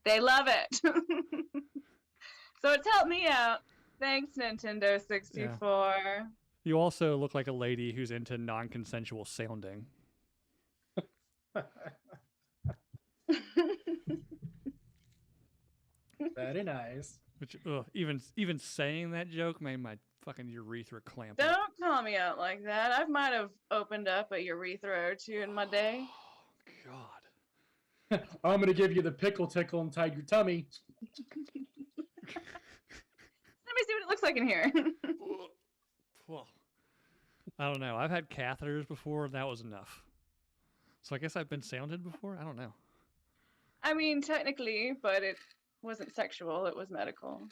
they love it. So it's helped me out. Thanks, Nintendo 64. You also look like a lady who's into non-consensual sounding. Very nice. Which even saying that joke made my fucking urethra clamp up. Don't call me out like that. I might have opened up a urethra or two in my day. Oh, God. I'm gonna give you the pickle tickle inside your tummy. Let me see what it looks like in here. Well, I don't know. I've had catheters before, and that was enough. So I guess I've been sounded before? I don't know. I mean, technically, but it wasn't sexual. It was medical.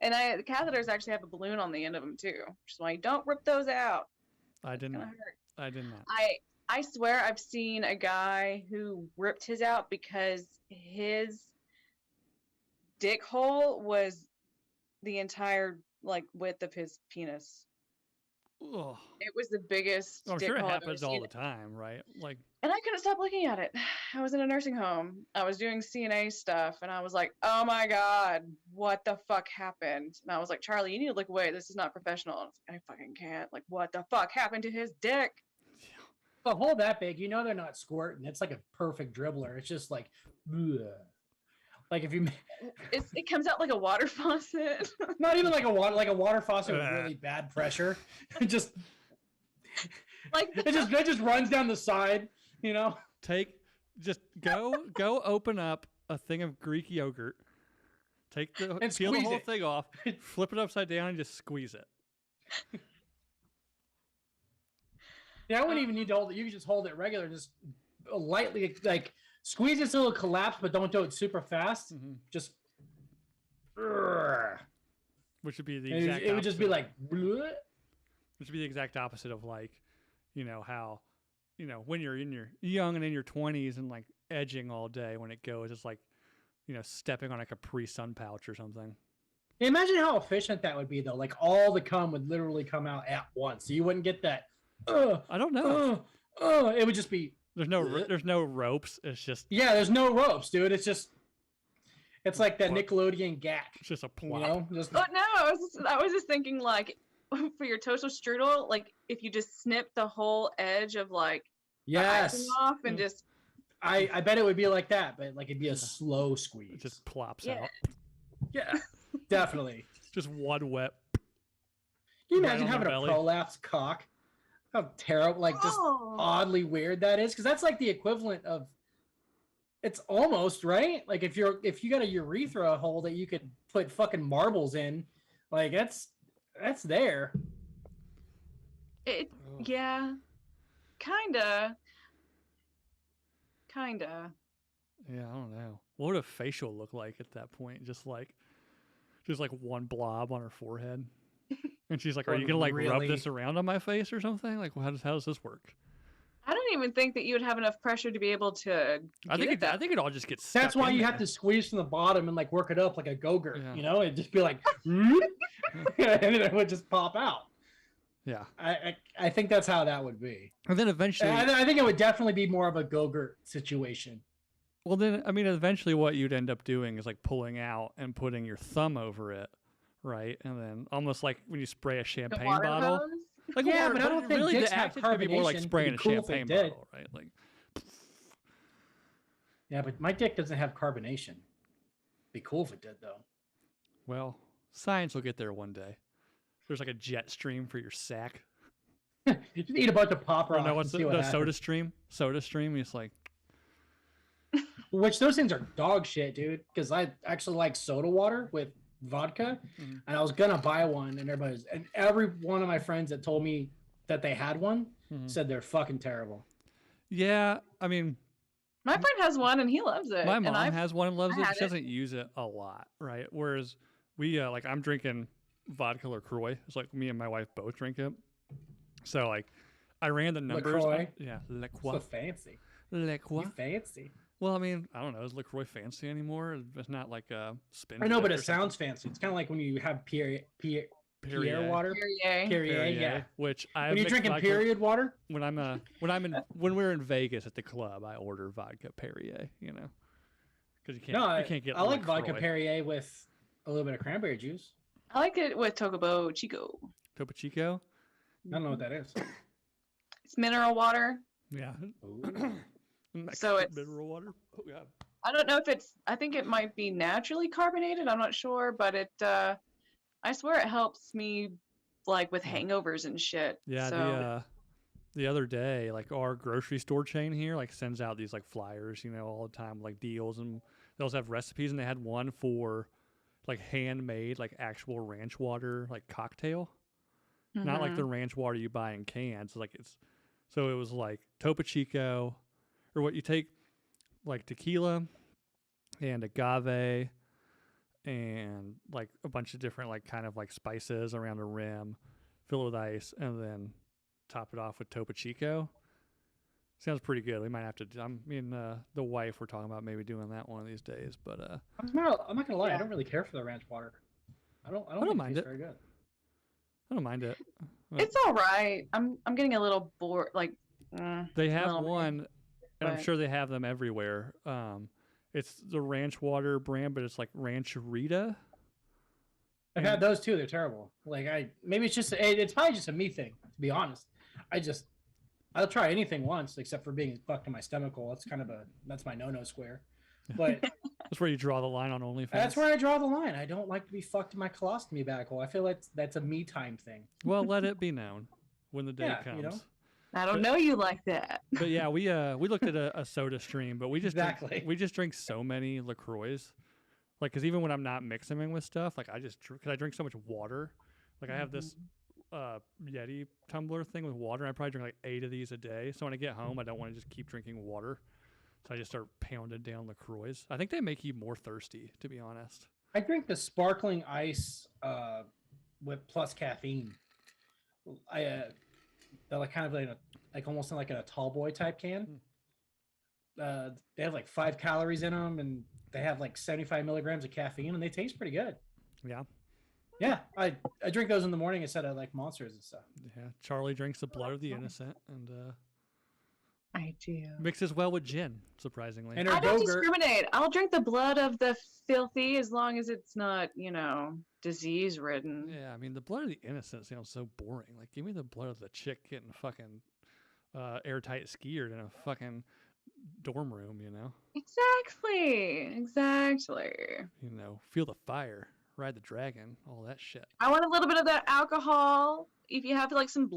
And the catheters actually have a balloon on the end of them, too. Which is why you don't rip those out. I It's didn't. gonna hurt. I did not. I swear I've seen a guy who ripped his out because his dick hole was the entire width of his penis. Ugh. It was the biggest I'm dick sure it hole I've ever happens all seen. the time, right? Like, And I couldn't stop looking at it. I was in a nursing home. I was doing CNA stuff, and I was like, "Oh my god, what the fuck happened?" And I was like, "Charlie, you need to look away. This is not professional." And I was like, "I fucking can't. Like, what the fuck happened to his dick?" A hole that big, you know they're not squirting. It's like a perfect dribbler. It's just like, bleh. Like if you, It comes out like a water faucet. not even like a water faucet with really bad pressure. It just it just runs down the side. You know. Go open up a thing of Greek yogurt. And peel the squeeze whole it. thing off, flip it upside down, and just squeeze it. Yeah, I wouldn't even need to hold it. You can just hold it regular, just lightly, like squeeze it so it'll collapse, but don't do it super fast. Mm-hmm. Just, Which would be the and exact. it would just be opposite. like, bleh. Which would be the exact opposite of like, how, when you're young and in your 20s and like edging all day, when it goes, it's like, stepping on a Capri Sun pouch or something. Imagine how efficient that would be, though. Like all the cum would literally come out at once, so you wouldn't get that. I don't know. It would just be. There's no ropes. It's just. Yeah, there's no ropes, dude. It's like that Nickelodeon gack. It's just a You plop. know, just But no, I was just thinking like for your toaster strudel, like if you just snip the whole edge of like the icing yes. off and just I bet it would be like that, but like it'd be a slow squeeze. It just plops Yeah. out. Yeah, definitely. Just one wet. Can you Right imagine on the having a belly. prolapsed cock? How terrible, like just Oh. oddly weird that is, because that's like the equivalent of. It's almost right. Like if you got a urethra hole that you could put fucking marbles in, like that's there. It Ugh. yeah, kinda. Yeah, I don't know. What would a facial look like at that point? Just like one blob on her forehead. And she's like, "Are you gonna like rub Really? this around on my face or something? Like, how does this work?" I don't even think that you would have enough pressure to be able to. I think it all just gets. That's stuck why in you there. have to squeeze from the bottom and like work it up like a go-gurt. Yeah. You know, it'd just be like, and then it would just pop out. Yeah, I think that's how that would be. and then eventually, I think it would definitely be more of a go-gurt situation. well, then I mean, eventually, what you'd end up doing is like pulling out and putting your thumb over it, right? And then almost like when you spray a The champagne water bottle. hose? Like, Yeah, but I don't think really dicks the have action could be more like carbonation. spraying a It'd be cool if champagne it did. bottle, right? Like, Yeah, but my dick doesn't have carbonation. Be cool if it did, though. well, science will get there one day. There's like a jet stream for your sack. You just eat a bunch of pop Or rocks no, and what's see the what happens. soda stream? Soda stream. It's like, Which those things are dog shit, dude. Because I actually like soda water with vodka, Mhm. and I was gonna buy one, and every one of my friends that told me that they had one Mhm. said they're fucking terrible. yeah. I mean, My friend has one and he loves it. my and mom I've- has one and loves I it. had She doesn't use it a lot, right? Whereas we like I'm drinking vodka LaCroix. It's like me and my wife both drink it. So like I ran the numbers. LaCroix? Yeah, So LaCroix. fancy. LaCroix. You fancy. Well, I mean, I don't know. Is LaCroix fancy anymore? It's not like a spin. I know, but dip it or sounds fancy. It's kind of like when you have Pierre Perrier. water. Perrier. Perrier, yeah. Which I When you're mix drinking vodka- period water, when we're in Vegas at the club, I order vodka Perrier. You know, because you can't get. I like vodka LaCroix. Perrier with a little bit of cranberry juice. I like it with Tocobo Chico. Topo Chico. I don't know what that is. It's mineral water. Yeah. Ooh. So it's- mineral water. Oh yeah. I don't know if it's. I think it might be naturally carbonated. I'm not sure, but it. I swear it helps me, like with hangovers and shit. Yeah. So, The other day, like our grocery store chain here, like sends out these like flyers, you know, all the time, like deals, and they also have recipes. And they had one for like handmade, like actual ranch water, like cocktail, not like the ranch water you buy in cans. So it was like Topo Chico, or what you take, like tequila and agave and like a bunch of different like kind of like spices around the rim, fill it with ice, and then top it off with Topo Chico. Sounds pretty good. We might have to. Me and the wife were talking about maybe doing that one of these days. But I'm not gonna lie. I Yeah. don't really care for the ranch water. I don't don't think mind tastes it. very good. I don't mind it. But it's all right. I'm getting a little bored. Like, they have little bit, one, and I'm but- sure they have them everywhere. It's the ranch water brand, but it's like Rancherita. I've had those too. They're terrible. Like maybe it's probably just a me thing. To be honest, I'll try anything once except for being fucked in my stomach hole. That's my no square. But That's where you draw the line on OnlyFans. that's where I draw the line. I don't like to be fucked in my colostomy bag hole. I feel like that's a me time thing. Well, let it be known when the day Yeah, comes. you know. I don't know you like that. But yeah, we looked at a soda stream, but we just Exactly. we just drink so many LaCroix. Like, because even when I'm not mixing them with stuff, like because I drink so much water. Like I have this Yeti tumbler thing with water. I probably drink like 8 of these a day. So when I get home, I don't want to just keep drinking water. So I just start pounding down LaCroix. I think they make you more thirsty, to be honest. I drink the sparkling ice with plus caffeine. They're like kind of like almost like in a tall boy type can. They have like 5 calories in them, and they have like 75 milligrams of caffeine, and they taste pretty good. Yeah. Yeah, I drink those in the morning instead of like Monsters and stuff. Yeah. Charlie drinks the blood of the innocent and I do. mixes well with gin, surprisingly. And I her don't Go-Gurt, discriminate. I'll drink the blood of the filthy as long as it's not, disease ridden. Yeah, I mean, the blood of the innocent sounds so boring. Like, give me the blood of the chick getting fucking airtight skiered in a fucking dorm room, you know? Exactly. Feel the fire, ride the dragon, all that shit. I want a little bit of that alcohol. If you have like some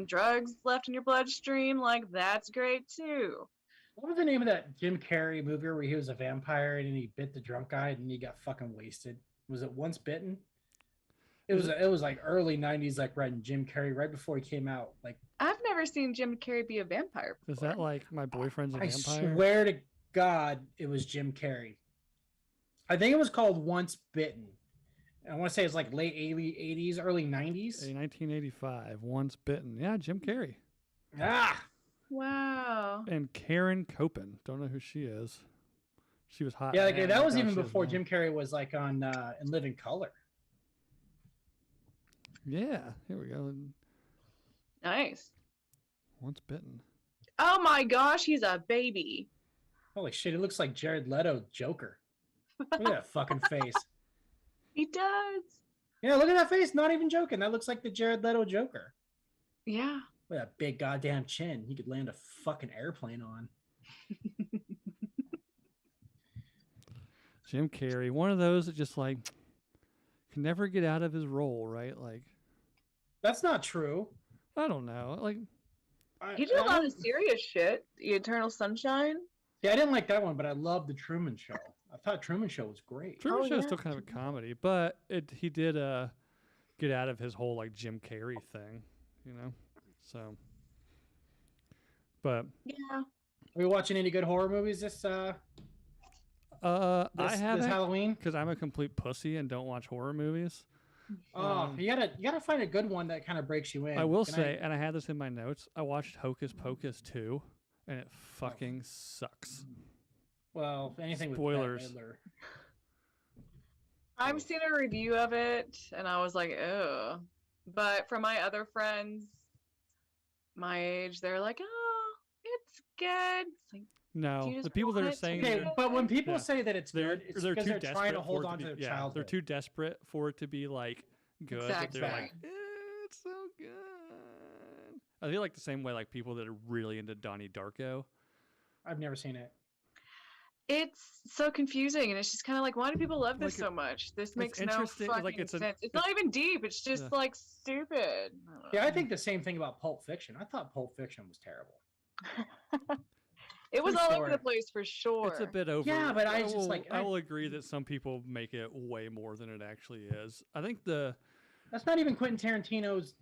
drugs left in your bloodstream, like that's great too. what was the name of that Jim Carrey movie where he was a vampire and he bit the drunk guy and he got fucking wasted? Was it Once Bitten? It was like early 90s, like right in Jim Carrey, right before he came out. Like I've never seen Jim Carrey be a vampire before. Is that like My Boyfriend's a I Vampire? swear to God, it was Jim Carrey. I think it was called Once Bitten. I want to say it's like late 80s, early 90s. 1985, Once Bitten. Yeah, Jim Carrey. Ah, Wow. And Karen Copen. Don't know who she is. She was hot. yeah, like man. that Oh was gosh, even she before hot. Jim Carrey was like on In Living Color. Yeah, here we go. Nice. Once Bitten. Oh my gosh, he's a baby. Holy shit, it looks like Jared Leto Joker. Look at that fucking face. He does. Yeah, look at that face. Not even joking. That looks like the Jared Leto Joker. Yeah. With that big goddamn chin. He could land a fucking airplane on. Jim Carrey, one of those that just like can never get out of his role, right? Like, That's not true. I don't know. Like, He did a lot of serious shit. The Eternal Sunshine. Yeah, I didn't like that one, but I loved the Truman Show. I thought Truman Show was great. Truman Oh, Show is yeah. still kind of a comedy, but he did get out of his whole like Jim Carrey thing, you know. So, but Yeah. Are we watching any good horror movies this I this haven't Halloween? because I'm a complete pussy and don't watch horror movies. Oh, you gotta find a good one that kind of breaks you in. I will Can say, and I had this in my notes, I watched Hocus Pocus 2, and it fucking sucks. Well, anything with Spoilers. Bette Midler. I've seen a review of it, and I was like, oh. But from my other friends, my age, they're like, oh, it's good. It's like, do No, you the just people that are want it to saying be Okay, that but when people Yeah. say that it's they're good, it's they're because too they're trying desperate to hold for it on to to be their yeah, childhood. they're too desperate for it to be like good. That they're like, Exactly. it's so good. I feel like the same way like people that are really into Donnie Darko. I've never seen it. It's so confusing, and it's just kind of like, why do people love this Like, so much? This makes no interesting, fucking like, it's sense. It's not even deep. It's just Yeah. like stupid. I don't Yeah, know. I think the same thing about Pulp Fiction. I thought Pulp Fiction was terrible. It was True all story. over the place for sure. It's a bit over. Yeah, but I just, like, I I- will agree that some people make it way more than it actually is. I think the That's not even Quentin Tarantino's.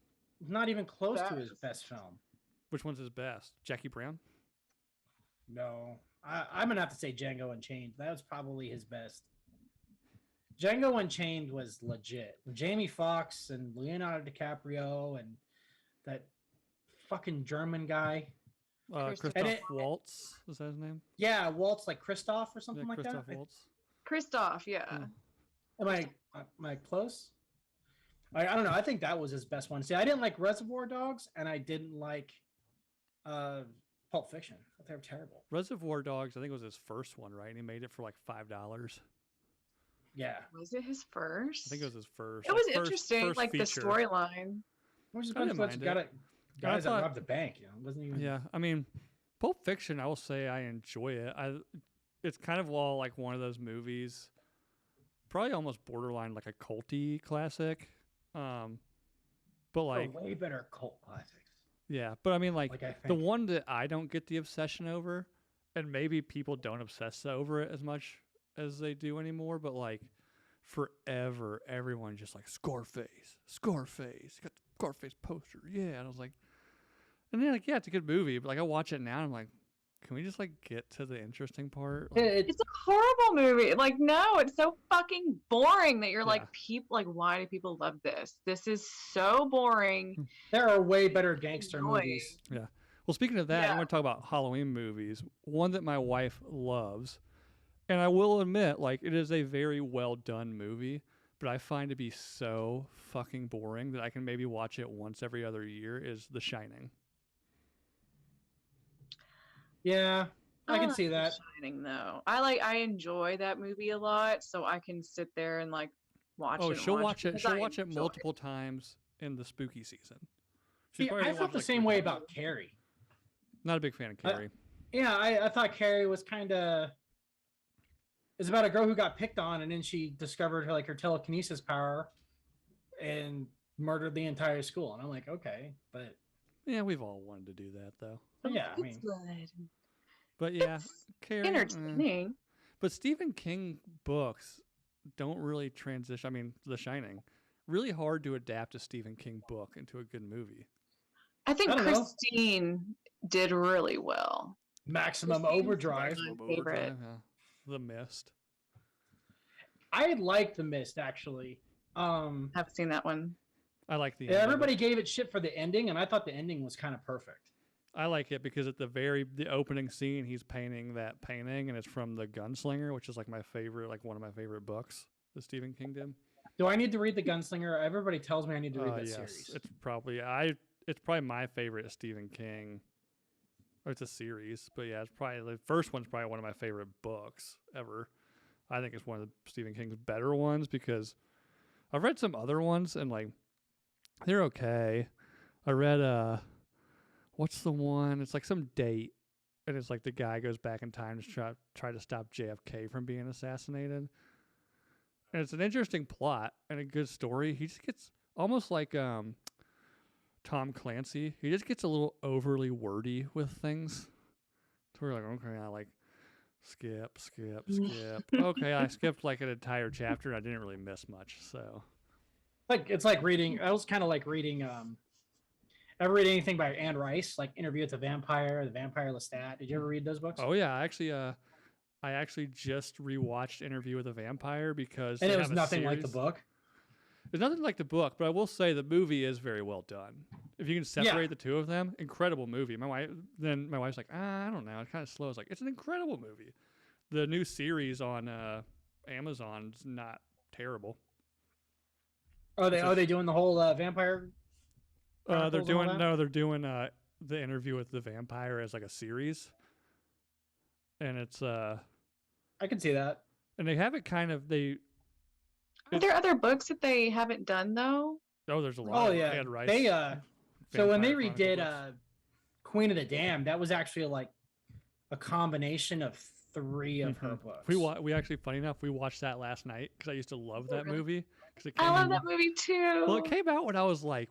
Not even close to his Best. best film. which one's his best? Jackie Brown. No, I'm gonna have to say Django Unchained. That was probably his best. Django Unchained was legit. Jamie Foxx and Leonardo DiCaprio and that fucking German guy. Christoph Christoph Waltz is that his name? Yeah, Waltz, like Christoph or something Yeah, like Christoph that. Waltz. Christoph, yeah. Yeah. Am I close? I don't know. I think that was his best one. See, I didn't like Reservoir Dogs, and I didn't like Pulp Fiction. They were terrible. Reservoir Dogs, I think it was his first one, right? And he made it for like $5. Yeah, Was it his first? I think it was his first. It was like, first- interesting, first like the feature. storyline. which is I didn't mind got it. it. Guys thought- that robbed the bank. You know, it wasn't even. Yeah, I mean, Pulp Fiction, I will say I enjoy it. It's kind of all like one of those movies, probably almost borderline like a culty classic. But They're like, way better cult classics. yeah, but I mean, like Like I the think. one that I don't get the obsession over, and maybe people don't obsess over it as much as they do anymore, but like forever, everyone just like Scarface, you got the Scarface poster, yeah, and I was like, and then like, yeah, it's a good movie, but like I watch it now, and I'm like, can we just like get to the interesting part? Like, It- It's a horrible movie. Like, no, it's so fucking boring that you're Yeah. like, people, like, why do people love this? This is so boring. there are way better gangster Annoying. movies. Well, speaking of that, Yeah. I want to talk about Halloween movies. One that my wife loves, and I will admit, like, it is a very well done movie, but I find to be so fucking boring that I can maybe watch it once every other year, is The Shining. Yeah, I can like see The that. Shining, though. I enjoy that movie a lot, so I can sit there and like watch Oh, it. and she'll watch it. because She'll I watch it enjoy multiple times in the spooky season. See, probably I gonna felt watch, the like, same 3 way times. about Carrie. Not a big fan of Carrie. Yeah, I thought Carrie was kind of. It's about a girl who got picked on, and then she discovered her telekinesis power, and murdered the entire school. And I'm like, okay, but Yeah, we've all wanted to do that though. yeah, I It's mean, good. But yeah, It's Carrie. entertaining. But Stephen King books don't really transition. I mean, The Shining, really hard to adapt a Stephen King book into a good movie. I think I don't know. Christine did really well. Maximum Christine's Overdrive. My favorite. Yeah. The Mist. I like The Mist actually. Haven't seen that one. I like the end of it. Everybody gave it shit for the ending, and I thought the ending was kind of perfect. I like it because at the opening scene, he's painting that painting, and it's from The Gunslinger, which is like my favorite, like one of my favorite books that Stephen King did. Do I need to read The Gunslinger? Everybody tells me I need to read that Yes, series. it's probably my favorite Stephen King. Or it's a series, but yeah, it's probably the first one's probably one of my favorite books ever. I think it's one of the Stephen King's better ones because I've read some other ones and like they're okay. I read what's the one? It's like some date, and it's like the guy goes back in time to try to stop JFK from being assassinated. And it's an interesting plot and a good story. He just gets almost like Tom Clancy. He just gets a little overly wordy with things. So we're like, okay, I like skip. Okay, I skipped like an entire chapter and I didn't really miss much. So It's like reading. I was kind of like reading. Ever read anything by Anne Rice, like Interview with the Vampire, The Vampire Lestat? Did you ever read those books? oh yeah, I actually just rewatched Interview with a Vampire because and they it was have a nothing like the series. book. It's nothing like the book, but I will say the movie is very well done. If you can separate the two of them, incredible movie. My wife's like, I don't know, it's kind of slow. It's like it's an incredible movie. The new series on Amazon's not terrible. Are they doing the whole vampire? They're Chronicles and all that? they're doing the interview with the vampire as like a series, and it's I can see that. and they have it kind of Are there other books that they haven't done though? there's a lot. Oh of yeah, Anne Rice they so when they Vampire Chronicle redid books. Queen of the Damned, that was actually like a combination of 3 of her books. We actually, funny enough, we watched that last night because I used to love that really? movie. Because it I came love in- that movie too. Well, it came out when I was like,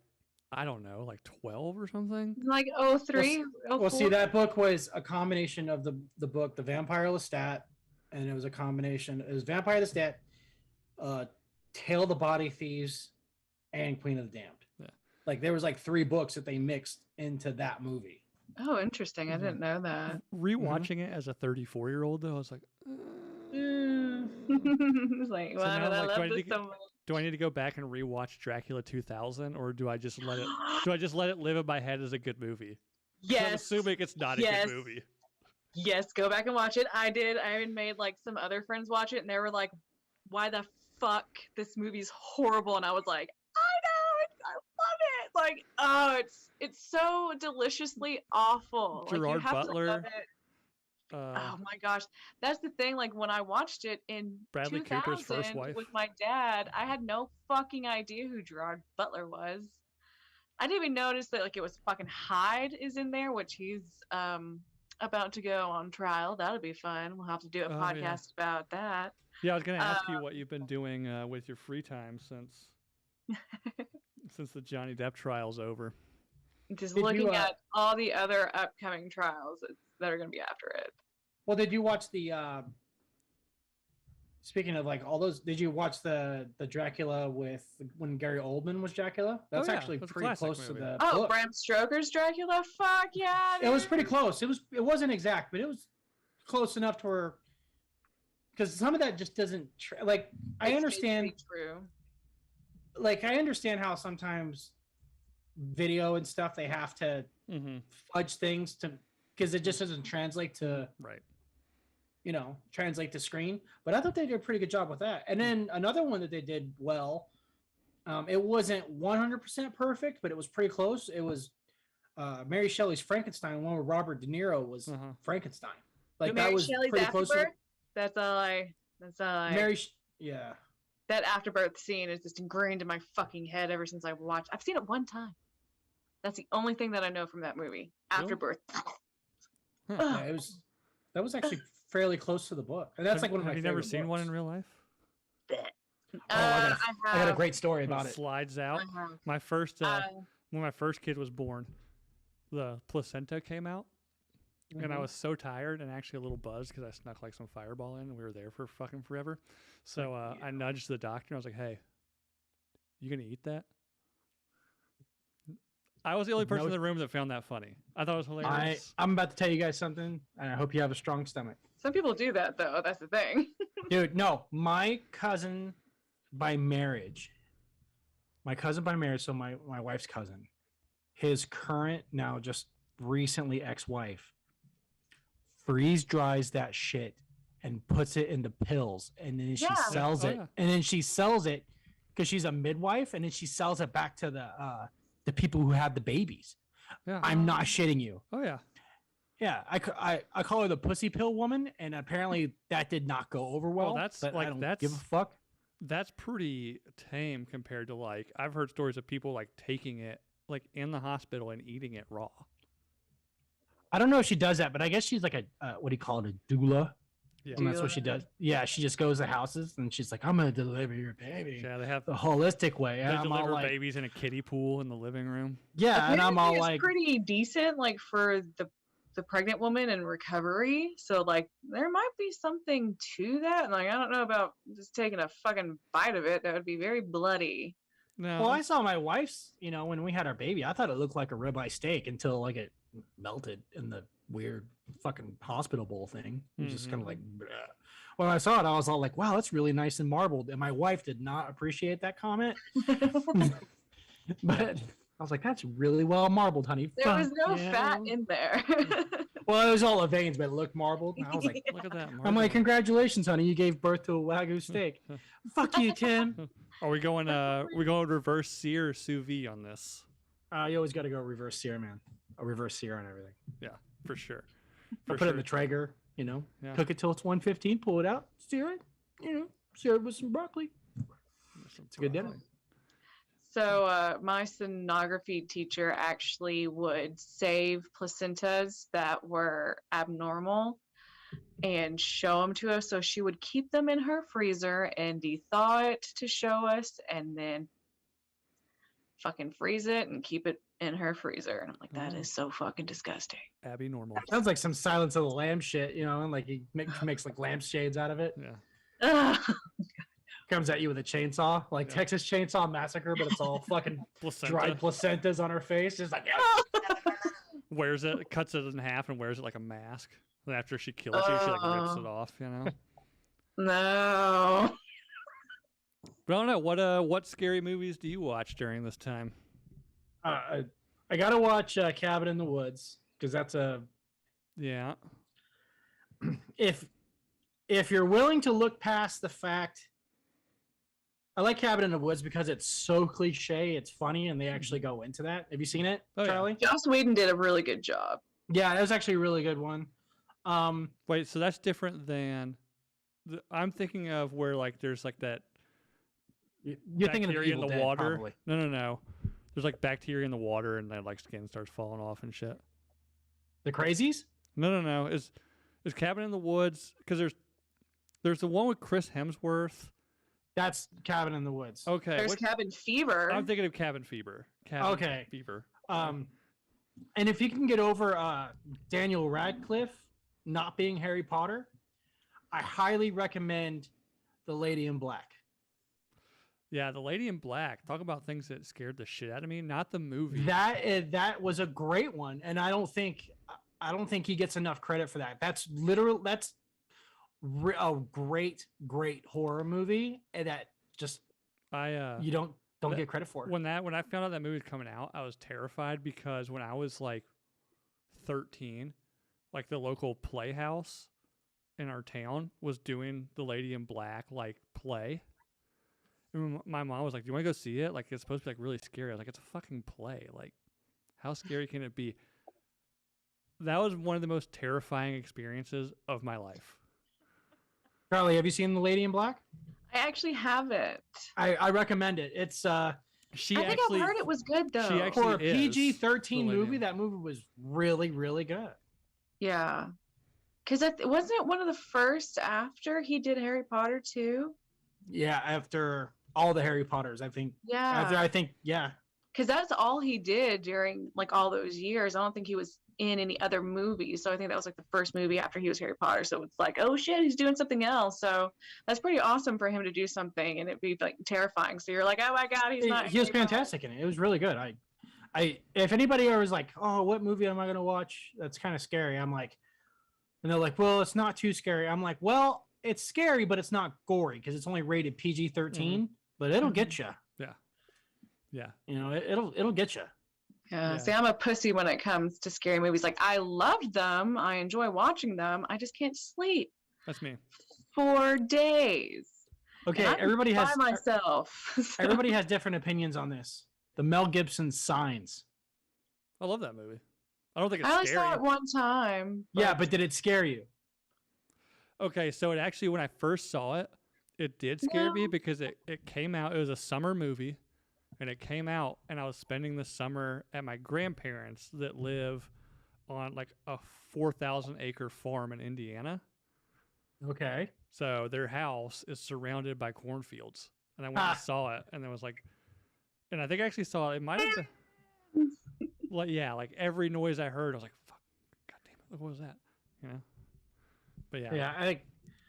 I don't know, like 12 or something. Like 03, Well, see, 04. that book was a combination of the book The Vampire Lestat, and it was a combination. It was Vampire Lestat, Tale of the Body Thieves, and Queen of the Damned. Yeah. Like there was like 3 books that they mixed into that movie. Oh, interesting. I didn't know that. Rewatching it as a 34-year-old, though, I was like, It's like, So why now did I I'm like, do I love need this to so much? do I need to go back and rewatch Dracula 2000, or do I just let it? Do I just let it live in my head as a good movie? 'Cause I'm Yes. assuming it's not a Yes. good movie. Yes, go back and watch it. I did. I even made like some other friends watch it, and they were like, "Why the fuck this movie's horrible?" And I was like, "I know, I love it." Like, oh, it's so deliciously awful. Like, you Gerard have Butler, to love it. Oh my gosh, that's the thing. Like when I watched it in Bradley 2000 Cooper's first wife. with my dad, I had no fucking idea who Gerard Butler was. I didn't even notice that like it was fucking Hyde is in there, which he's about to go on trial. That'll be fun. We'll have to do a Oh, podcast yeah. about that. Yeah, I was gonna ask you what you've been doing with your free time since the Johnny Depp trial's over. Just Did you, looking at all the other upcoming trials that are going to be after it. Well, did you watch the? Speaking of like all those, did you watch the Dracula with when Gary Oldman was Dracula? That's yeah, actually that's a pretty classic close to movie. the Oh, book. Bram Stoker's Dracula? Fuck yeah. It was dude. pretty close. It wasn't exact, but it was close enough to where because some of that just doesn't like I It's understand basically true. like I understand how sometimes video and stuff they have to Mm-hmm. fudge things to because it just doesn't translate to Right. translate to screen. But I thought they did a pretty good job with that. And then another one that they did well. It wasn't 100% perfect, but it was pretty close. It was Mary Shelley's Frankenstein, one where Robert De Niro was Uh-huh. Frankenstein. Like Mary that was Shelley's pretty close. To Afterbirth? That's all I. yeah. That afterbirth scene is just ingrained in my fucking head ever since I watched. I've seen it one time. That's the only thing that I know from that movie. Really? Afterbirth. Yeah, that was actually fairly close to the book. And that's like one of my Have you never favorite seen one in books. real life? I got a great story When about it it. slides out. I have. My first when my first kid was born, the placenta came out, and I Mhm. was so tired and actually a little buzzed because I snuck like some Fireball in, and we were there for fucking forever. So I nudged the doctor. And I was like, "Hey, you gonna eat that?" I was the only person No- in the room that found that funny. I thought it was hilarious. I'm about to tell you guys something, and I hope you have a strong stomach. Some people do that though. That's the thing. Dude, no, my cousin by marriage, so my wife's cousin, his current, now just recently ex-wife, freeze dries that shit and puts it into pills, and then she Yeah. sells Oh, it. yeah. And then she sells it because she's a midwife, and then she sells it back to the people who have the babies. Yeah. I'm not shitting you. Oh yeah. Yeah, I call her the pussy pill woman, and apparently that did not go over well. that's but like- I don't that's- give a fuck. That's pretty tame compared to like I've heard stories of people like taking it like in the hospital and eating it raw. I don't know if she does that, but I guess she's like a what do you call it, a doula? Yeah. And that's what she does. Yeah, she just goes to houses and she's like, I'm gonna deliver your baby Yeah, they have the holistic way. they And I'm all deliver like, babies in a kiddie pool in the living room. yeah, and I'm all Apparently like, it's pretty decent, like for the pregnant woman in recovery. So like there might be something to that. Like I don't know about just taking a fucking bite of it. That would be very bloody. No. well, I saw my wife's, when we had our baby, I thought it looked like a ribeye steak until like it melted in the weird fucking hospital bowl thing. It was just kind of like, bleh. When I saw it, I was all like, wow, that's really nice and marbled. And my wife did not appreciate that comment. but I was like, that's really well marbled, honey. There was Fuck no yeah. fat in there. Well, it was all the veins, but it looked marbled. And I was like, Look at that. I'm like, congratulations, honey. You gave birth to a Wagyu steak. Fuck you, Tim. Are we going? We going reverse sear or sous vide on this? You always got to go reverse sear, man. A reverse sear on everything. Yeah, for sure. Put it in the Traeger, Yeah. cook it till it's 115, pull it out, sear it, sear it with some broccoli. It's a good dinner. So my sonography teacher actually would save placentas that were abnormal and show them to us. So she would keep them in her freezer and thaw it to show us, and then fucking freeze it and keep it in her freezer. And I'm like, that is so fucking disgusting. Abby normal. Sounds like some Silence of the Lamb shit, and like he makes like lampshades out of it. Yeah. Ugh. Comes at you with a chainsaw, like Yeah. Texas Chainsaw Massacre, but it's all fucking Placenta. dried placentas on her face. Just like, Wears it, cuts it in half, and wears it like a mask. And after she kills you, she like rips it off. No. But I don't know what scary movies do you watch during this time? I gotta watch Cabin in the Woods because that's a Yeah. if you're willing to look past the fact. I like Cabin in the Woods because it's so cliche, it's funny, and they actually go into that. Have you seen it, Oh, yeah. Charlie? Joss Whedon did a really good job. Yeah, that was actually a really good one. Wait, so that's different than I'm thinking of where like there's like that You're thinking of bacteria Evil in the Dead, water. probably. No. There's like bacteria in the water, and then like skin starts falling off and shit. The Crazies? No. Is Cabin in the Woods? Because there's the one with Chris Hemsworth. That's Cabin in the Woods. Okay. There's Cabin Fever. I'm thinking of Cabin Fever. Okay. Fever. And if you can get over Daniel Radcliffe not being Harry Potter, I highly recommend The Lady in Black. Yeah, The Lady in Black. Talk about things that scared the shit out of me. Not the movie. That was a great one, and I don't think he gets enough credit for that. That's a great horror movie, and that just you don't get credit for. When I found out that movie was coming out, I was terrified because when I was like 13, like the local playhouse in our town was doing The Lady in Black like play. And my mom was like, "Do you want to go see it? Like it's supposed to be like really scary." I was like, "It's a fucking play. Like how scary can it be?" That was one of the most terrifying experiences of my life. Charlie, have you seen The Lady in Black? I actually haven't. I recommend it. It's I think I've heard it was good though. She actually for a is PG-13 The Lady movie. in- That movie was really, really good. Yeah. Because wasn't it one of the first after he did Harry Potter too? Yeah, after all the Harry Potters, I think. Yeah. Yeah. Because that's all he did during like all those years. I don't think he was in any other movies. So I think that was like the first movie after he was Harry Potter. So it's like, oh shit, he's doing something else. So that's pretty awesome for him to do something and it'd be like terrifying. So you're like, oh my God, he's not. He was Harry Potter. fantastic in it. It was really good. If anybody ever was like, oh, what movie am I going to watch? That's kind of scary. I'm like, and they're like, well, it's not too scary. I'm like, well, it's scary, but it's not gory because it's only rated PG-13, but it'll get you. Yeah. It'll get you. Yeah. Yeah. See, I'm a pussy when it comes to scary movies. Like I loved them. I enjoy watching them. I just can't sleep That's me. for days. Okay, And I'm everybody by has myself. So- everybody has different opinions on this. The Mel Gibson Signs. I love that movie. I don't think I it's only scary. saw it one time. Yeah, but did it scare you? Okay, so it actually, when I first saw it, it did scare me No. because it came out, it was a summer movie, and it came out, and I was spending the summer at my grandparents that live on like a 4,000 acre farm in Indiana. Okay. So their house is surrounded by cornfields. And I went and saw it, and there was like, and I think I actually saw it, it might have been, like every noise I heard, I was like, fuck, God damn it, what was that? You know? But yeah. Yeah, I think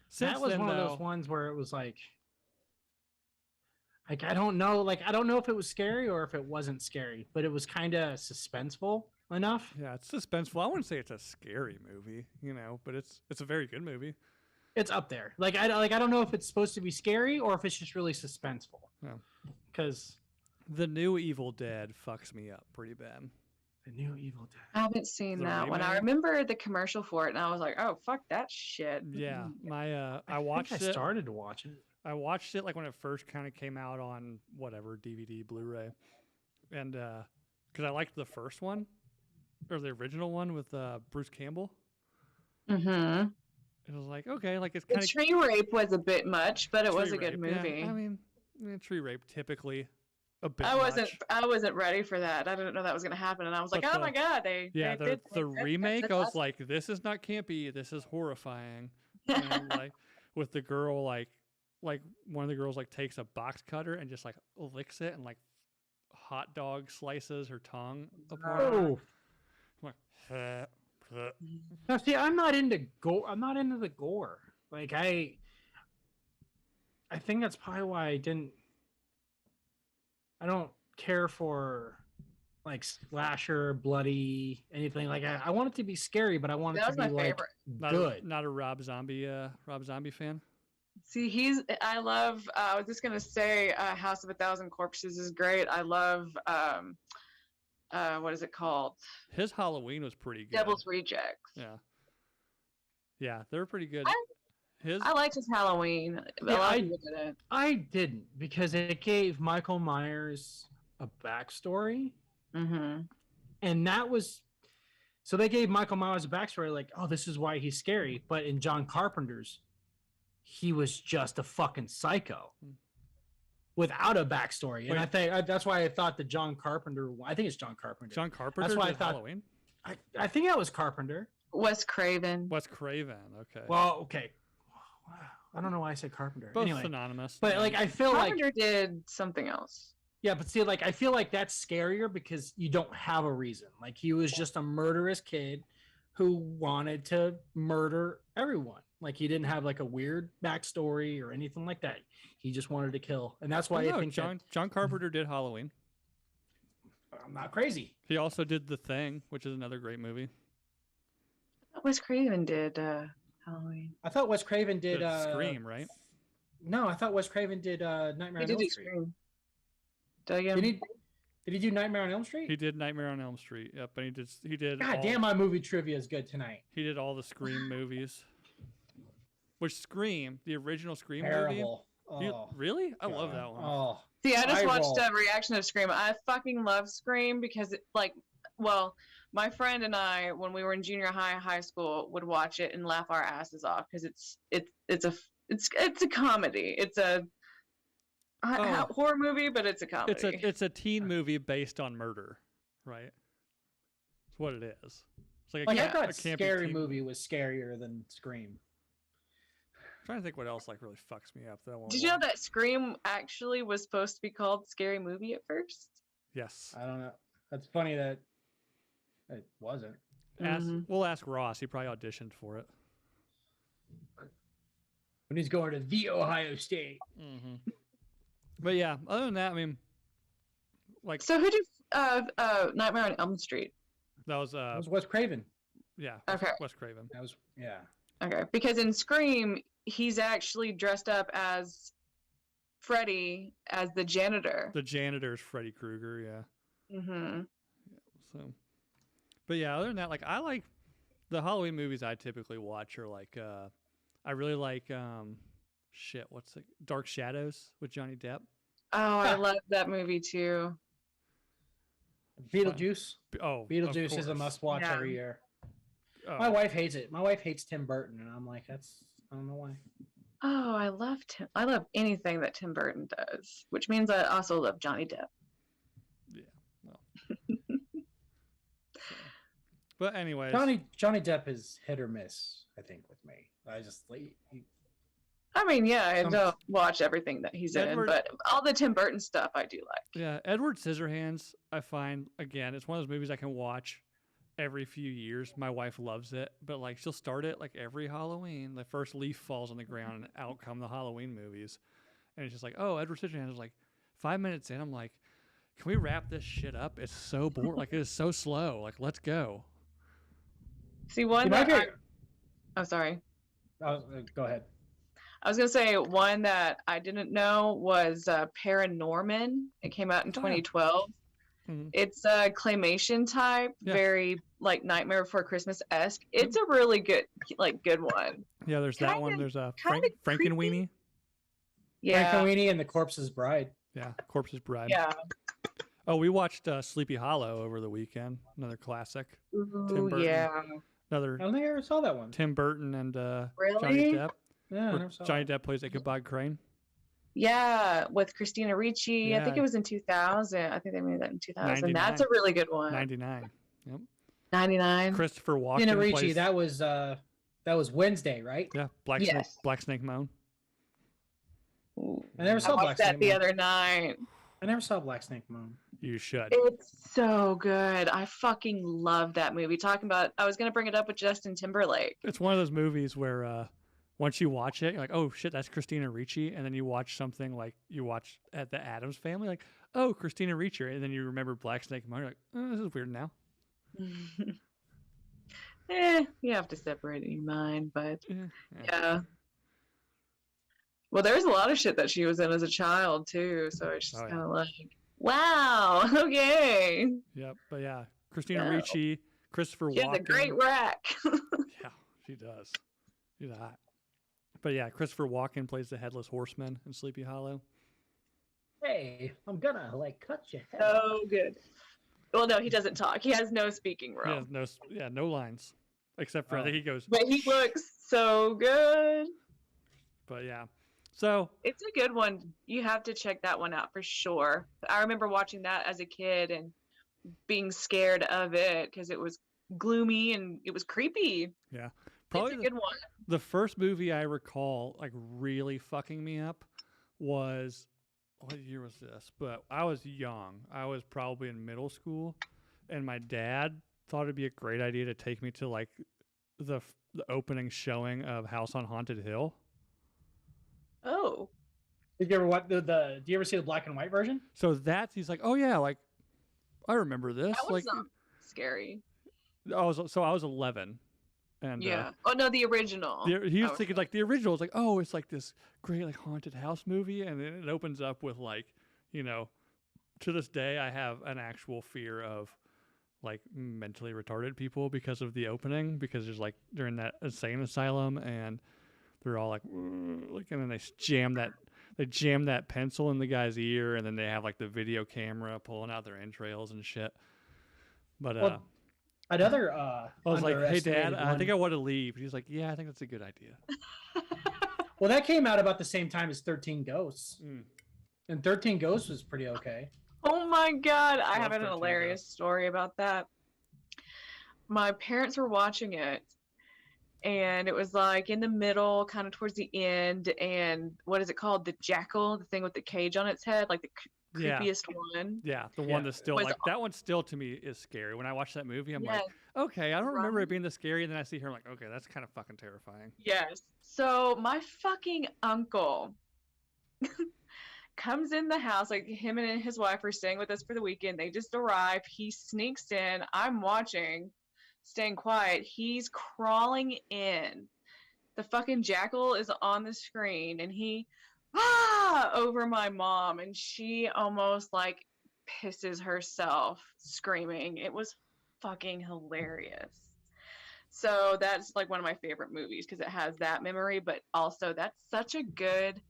Since that was then, one of though- those ones where it was like I don't know, I don't know if it was scary or if it wasn't scary, but it was kind of suspenseful enough. Yeah, it's suspenseful. I wouldn't say it's a scary movie, but it's a very good movie. It's up there. I don't know if it's supposed to be scary or if it's just really suspenseful. Yeah. Because The new Evil Dead fucks me up pretty bad. The new Evil Dead. I haven't seen The that one. I remake? remember the commercial for it, and I was like, "Oh, fuck that shit." Yeah, my I think watched I it. started to watch it. I watched it like when it first kind of came out on whatever DVD, Blu-ray, and because I liked the first one or the original one with Bruce Campbell. Mm-hmm. It was like okay, like it's The kind of tree rape was a bit much, but it was a good movie. Yeah, I mean, tree rape typically a bit. I much. wasn't ready for that. I didn't know that was gonna happen, and I was like, But "Oh my god, they Yeah, they did the that's remake, I was awesome. like, this is not campy. This is horrifying. And like with the girl, like one of the girls like takes a box cutter and just like licks it and like hot dog slices her tongue apart. Oh, I'm like, "Huh, huh." now see, I'm not into gore. I'm not into the gore. Like I think that's probably why I didn't. I don't care for like slasher, bloody, anything like. I want it to be scary, but I want it That to was be my like favorite. good. Not a Rob Zombie fan. See, I love. I was just gonna say, House of a Thousand Corpses is great. I love. What is it called? His Halloween was pretty good. Devil's Rejects. Yeah, they were pretty good. I liked his Halloween. A Yeah, lot of people didn't. I didn't because it gave Michael Myers a backstory, Mm-hmm. and that was so they gave Michael Myers a backstory like, oh, this is why he's scary. But in John Carpenter's, he was just a fucking psycho without a backstory, and Wait. I think that's why I thought the John Carpenter. I think it's John Carpenter. John Carpenter That's why I did thought- Halloween. I think that was Carpenter. Wes Craven. Wes Craven. Okay. Well, okay. I don't know why I said Carpenter. Both Anyway, synonymous. but like I feel like Carpenter did something else. yeah, but see, like I feel like that's scarier because you don't have a reason. Like he was just a murderous kid who wanted to murder everyone. Like he didn't have like a weird backstory or anything like that. He just wanted to kill, and that's why Well, I no, think John Carpenter did Halloween. that, I'm not crazy. He also did The Thing, which is another great movie. Wes Craven did Halloween. I thought Wes Craven did Scream, right? No, I thought Wes Craven did Nightmare He on did Elm do Street. Scream. Did I Did he do Nightmare on Elm Street? He did Nightmare on Elm Street. Yep, and he did. God damn, my movie trivia is good tonight. He did all the Scream movies. Which Scream, the original Scream movie? Terrible. You, Oh, really? I love God. that one. Oh, See, I just Eye watched roll. a reaction of Scream. I fucking love Scream because it, like, well, my friend and I, when we were in junior high school, would watch it and laugh our asses off because it's a comedy. It's a horror movie, but it's a comedy. It's a teen movie based on murder, right? That's what it is. It's like like I a thought campy Scary teen- Movie was scarier than Scream. I'm trying to think what else like really fucks me up that I won't Did you know watch. that Scream actually was supposed to be called Scary Movie at first? Yes. I don't know. That's funny that it wasn't. We'll ask Ross. He probably auditioned for it. When he's going to the Ohio State. Mm-hmm. But yeah, other than that, I mean, like So who did Nightmare on Elm Street? that was That was Wes Craven. yeah, Okay. Wes Craven. That was yeah. Okay, because in Scream, he's actually dressed up as Freddy as the janitor. The janitor's Freddy Krueger. Yeah. Mm-hmm. So, but yeah, other than that, like I like the Halloween movies I typically watch are like I really like what's it? Dark Shadows with Johnny Depp. Oh, I love that movie too. Beetlejuice. Oh, Beetlejuice is a course. must-watch Yeah. every year. Oh, My wife hates it. My wife hates Tim Burton, and I'm like, I don't know why. Oh, I love Tim. I love anything that Tim Burton does, which means I also love Johnny Depp. Yeah. Well. So. But anyways, Johnny Depp is hit or miss. I think with me. I just like I mean, yeah, I don't watch everything that he's Edward- in, but all the Tim Burton stuff I do like. yeah, Edward Scissorhands. I find again, it's one of those movies I can watch every few years. My wife loves it, but like she'll start it like every Halloween. The first leaf falls on the ground, and out come the Halloween movies, and it's just like, oh, Edward Scissorhands is like 5 minutes in. I'm like, can we wrap this shit up? It's so boring. Like it is so slow. Like let's go. See, one You that might get- oh, sorry. go ahead. I was gonna say one that I didn't know was Paranorman. It came out in Oh, yeah. 2012. Mhm. It's a claymation type, Yeah. very like Nightmare Before Christmas-esque. It's a really good one. Yeah, there's that Kinda- one. There's a kinda Frankenweenie. Yeah, Frankenweenie and the Corpse's Bride. Yeah, Corpse's Bride. yeah. Oh, we watched Sleepy Hollow over the weekend. Another classic. Ooh, Burton. yeah. I Another don't think I ever saw that one. Tim Burton and Johnny Really? Depp. Yeah, I Where never saw Johnny that. Depp plays Ichabod Crane. Yeah, with Christina Ricci. I think Yeah. it was in 2000. I think they made that in 2000. 99. That's a really good one. 99. Yep. 99. Christopher Walken Christina Ricci, plays. that was Wednesday, right? Yeah, Yes. Black Snake Moan. Ooh, I never saw watched Black that Snake the Moan. other night. I never saw Black Snake Moon. You should. It's so good. I fucking love that movie. Talking about, I was gonna bring it up with Justin Timberlake. It's one of those movies where once you watch it, you're like, oh shit, that's Christina Ricci, and then you watch something like you watch at the Addams Family, like, oh, Christina Ricci, and then you remember Black Snake Moan, you're like, oh, this is weird now. You have to separate it in your mind, but Yeah. yeah. Well, there's a lot of shit that she was in as a child too, so it's just Oh, yeah. kind of like, wow, okay. Yep. But yeah, Christina Yeah. Ricci, Christopher She's Walken. a great wreck. Yeah, she does. She's hot. But yeah, Christopher Walken plays the Headless Horseman in Sleepy Hollow. Hey, I'm gonna cut your head. So good. Well, no, he doesn't talk. He has no speaking He room. has no lines, except for I Oh. think he goes. But he looks so good. But yeah, so It's a good one. You have to check that one out for sure. I remember watching that as a kid and being scared of it because it was gloomy and it was creepy. yeah, probably It's a good one. the first movie I recall like really fucking me up was, what year was this? But I was young. I was probably in middle school, and my dad thought it'd be a great idea to take me to like the opening showing of House on Haunted Hill. Oh, Did you ever watch do you ever see the black and white version? So he's like, oh yeah, like I remember this. that was Like not scary. I was 11, and Yeah. Oh no, the original. he was Oh, thinking like the original was like, oh, it's like this great like haunted house movie, and then it opens up with like, to this day I have an actual fear of like mentally retarded people because of the opening, because there's like they're in that insane asylum and they're all like and then they jam that pencil in the guy's ear, and then they have like the video camera pulling out their entrails and shit. But Well, another I was like, hey dad, underestimated I think I one- want to leave. He's like, yeah, I think that's a good idea. Well, that came out about the same time as 13 Ghosts. Mm. And 13 Ghosts was pretty okay. Oh my god, I have an 13 hilarious story about that. My parents were watching it, and it was like in the middle, kind of towards the end, and what is it called? The jackal, the thing with the cage on its head, like the Yeah. creepiest one. Yeah, the Yeah. one that's still Was like that one still to me is scary. When I watch that movie, I'm Yes. like, okay, I don't remember Right. it being this scary, and then I see her, I'm like, okay, that's kind of fucking terrifying. Yes. So my fucking uncle comes in the house, like him and his wife are staying with us for the weekend. They just arrived. He sneaks in. I'm watching, staying quiet. He's crawling in. The fucking jackal is on the screen, and he over my mom, and she almost like pisses herself screaming. It was fucking hilarious. So that's like one of my favorite movies because it has that memory, but also that's such a good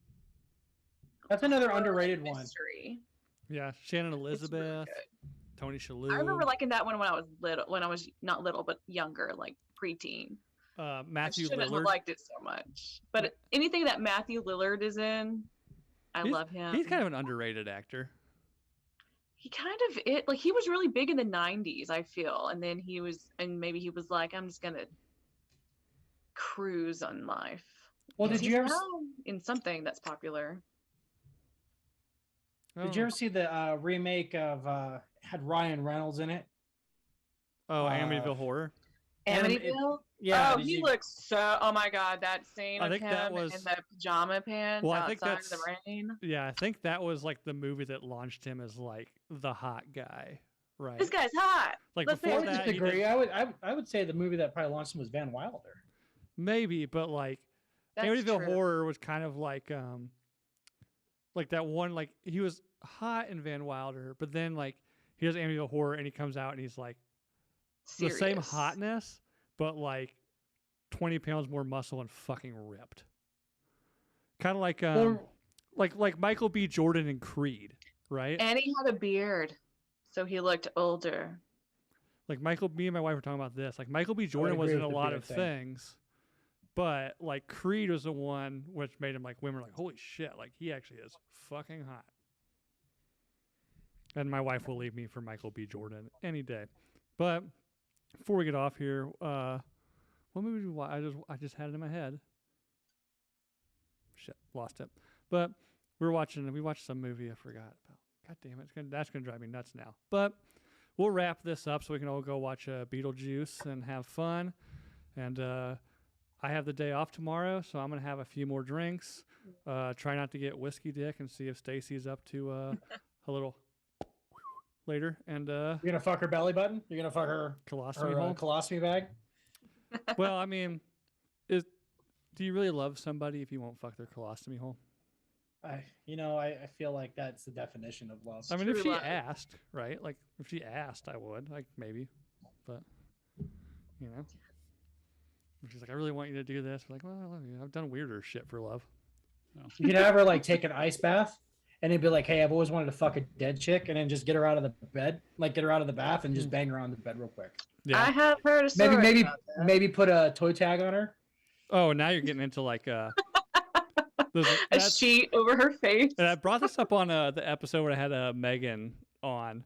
That's another horror underrated one. mystery. Yeah, Shannon It's really Elizabeth, good. Tony Shalhoub. I remember liking that one when I was little, when I was not little but younger, like preteen. Matthew I shouldn't have Lillard. liked it so much, but anything that Matthew Lillard is in, I He's- love him. He's kind of an underrated actor. He kind of like he was really big in the 90s, I feel, and then maybe he was like, I'm just gonna cruise on life. Well, Because did you ever he's now in something that's popular? did you ever see the remake of had Ryan Reynolds in it? Oh, uh, Amityville Horror. Amityville? Yeah. Oh, did he you- looks so. Oh my god, that scene I of think that him was- in the pajama pants Well, I think outside of the that's- rain. Yeah, I think that was like the movie that launched him as like the hot guy, right? This guy's hot. Like let's before I would that, he disagree. did- I would say the movie that probably launched him was Van Wilder. maybe, but like That's Amityville true. Horror was kind of like that one, like he was hot in Van Wilder, but then like he does Amityville Horror and he comes out and he's like the same Serious. hotness, but like 20 pounds more muscle and fucking ripped. Kind of like Michael B. Jordan in Creed, right? And he had a beard, so he looked older. Like me and my wife were talking about this. Like Michael B. Jordan agree was in with a the lot beard of thing. things, but like Creed was the one which made him like women were like, holy shit, like he actually is fucking hot. And my wife will leave me for Michael B. Jordan any day. But before we get off here, what movie did we watch? I just had it in my head. Shit, lost it. But we watched some movie I forgot about. God damn it, that's gonna drive me nuts now. But we'll wrap this up so we can all go watch Beetlejuice and have fun. And I have the day off tomorrow, so I'm gonna have a few more drinks. Try not to get whiskey dick and see if Stacy's up to a little later. And You're gonna fuck her belly button. You're gonna fuck her colostomy hole. colostomy bag. Well, I mean, do you really love somebody if you won't fuck their colostomy hole? I feel like that's the definition of love. I mean, if True she love. asked, right? Like, if she asked, I would, like, maybe. But, you know. If she's like, I really want you to do this. We're like, well, I love you. I've done weirder shit for love. You could have her like take an ice bath, and it'd be like, "Hey, I've always wanted to fuck a dead chick," and then just get her out of the bed, like get her out of the bath, and just bang her on the bed real quick. Yeah. I have heard a story Maybe about that. maybe put a toe tag on her. Oh, now you're getting into, like, a that's- sheet over her face. and I brought this up on the episode where I had Megan on.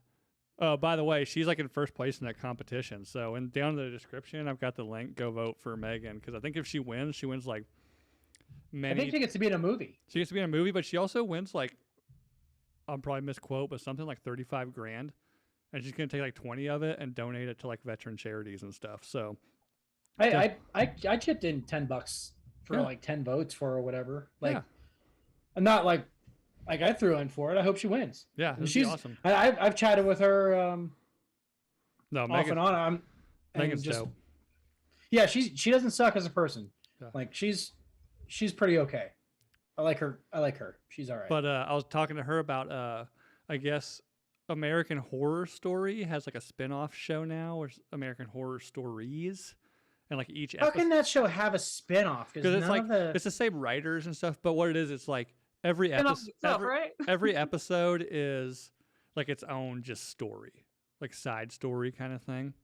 By the way, she's like in first place in that competition. So, and down in the description, I've got the link. Go vote for Megan because I think if she wins like I many. think she gets to be in a movie. She gets to be in a movie, but she also wins like, I'll probably misquote, but something like 35 grand, and she's gonna take like 20 of it and donate it to like veteran charities and stuff. So, I chipped in $10 for Yeah. like 10 votes for her or whatever. Like, Yeah. I'm not like I threw in for it. I hope she wins. yeah, And this she's is awesome. I've chatted with her No, off Megan, and on. Megan's dope. Yeah, she doesn't suck as a person. Yeah. Like she's pretty okay. I like her. She's all right. But I was talking to her about I guess American Horror Story has like a spin-off show now, or American Horror Stories, and like each how episode. can that show have a spin-off? Because it's like the it's the same writers and stuff, but what it is, it's like every And episode, itself, right? every episode is like its own just story, like side story kind of thing.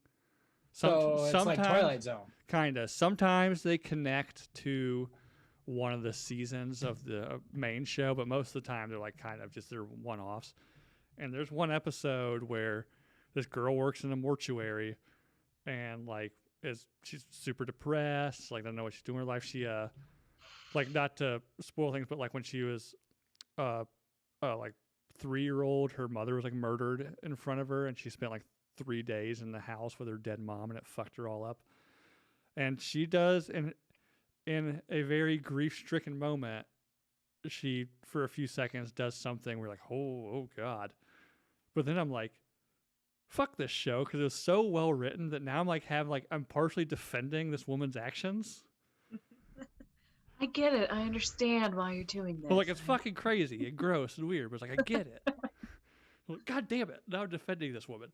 so it's like Twilight Zone. Kinda. Sometimes they connect to one of the seasons of the main show, but most of the time they're like kind of just their one-offs. And there's one episode where this girl works in a mortuary and like she's super depressed, like doesn't know what she's doing in her life. She like, not to spoil things, but like when she was like 3-year-old, her mother was like murdered in front of her, and she spent like 3 days in the house with her dead mom, and it fucked her all up. And she does in a very grief-stricken moment, she for a few seconds does something where like, oh god. But then I'm like, fuck this show, because it was so well written that now I'm like I'm partially defending this woman's actions. I get it. I understand why you're doing this. But like, it's fucking crazy and gross and weird, but it's like, I get it. Like, god damn it, now I'm defending this woman.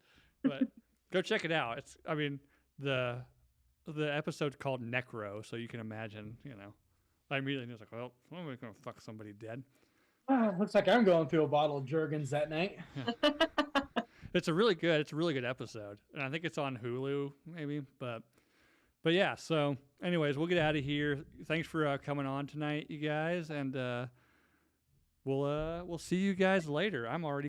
But go check it out. I mean, the episode's called Necro, so you can imagine, I immediately was like, well, I'm gonna fuck somebody dead. Looks like I'm going through a bottle of Jergens that night. It's a really good episode, and I think it's on Hulu maybe, but yeah. So, anyways, we'll get out of here. Thanks for coming on tonight, you guys, and we'll see you guys later. I'm already.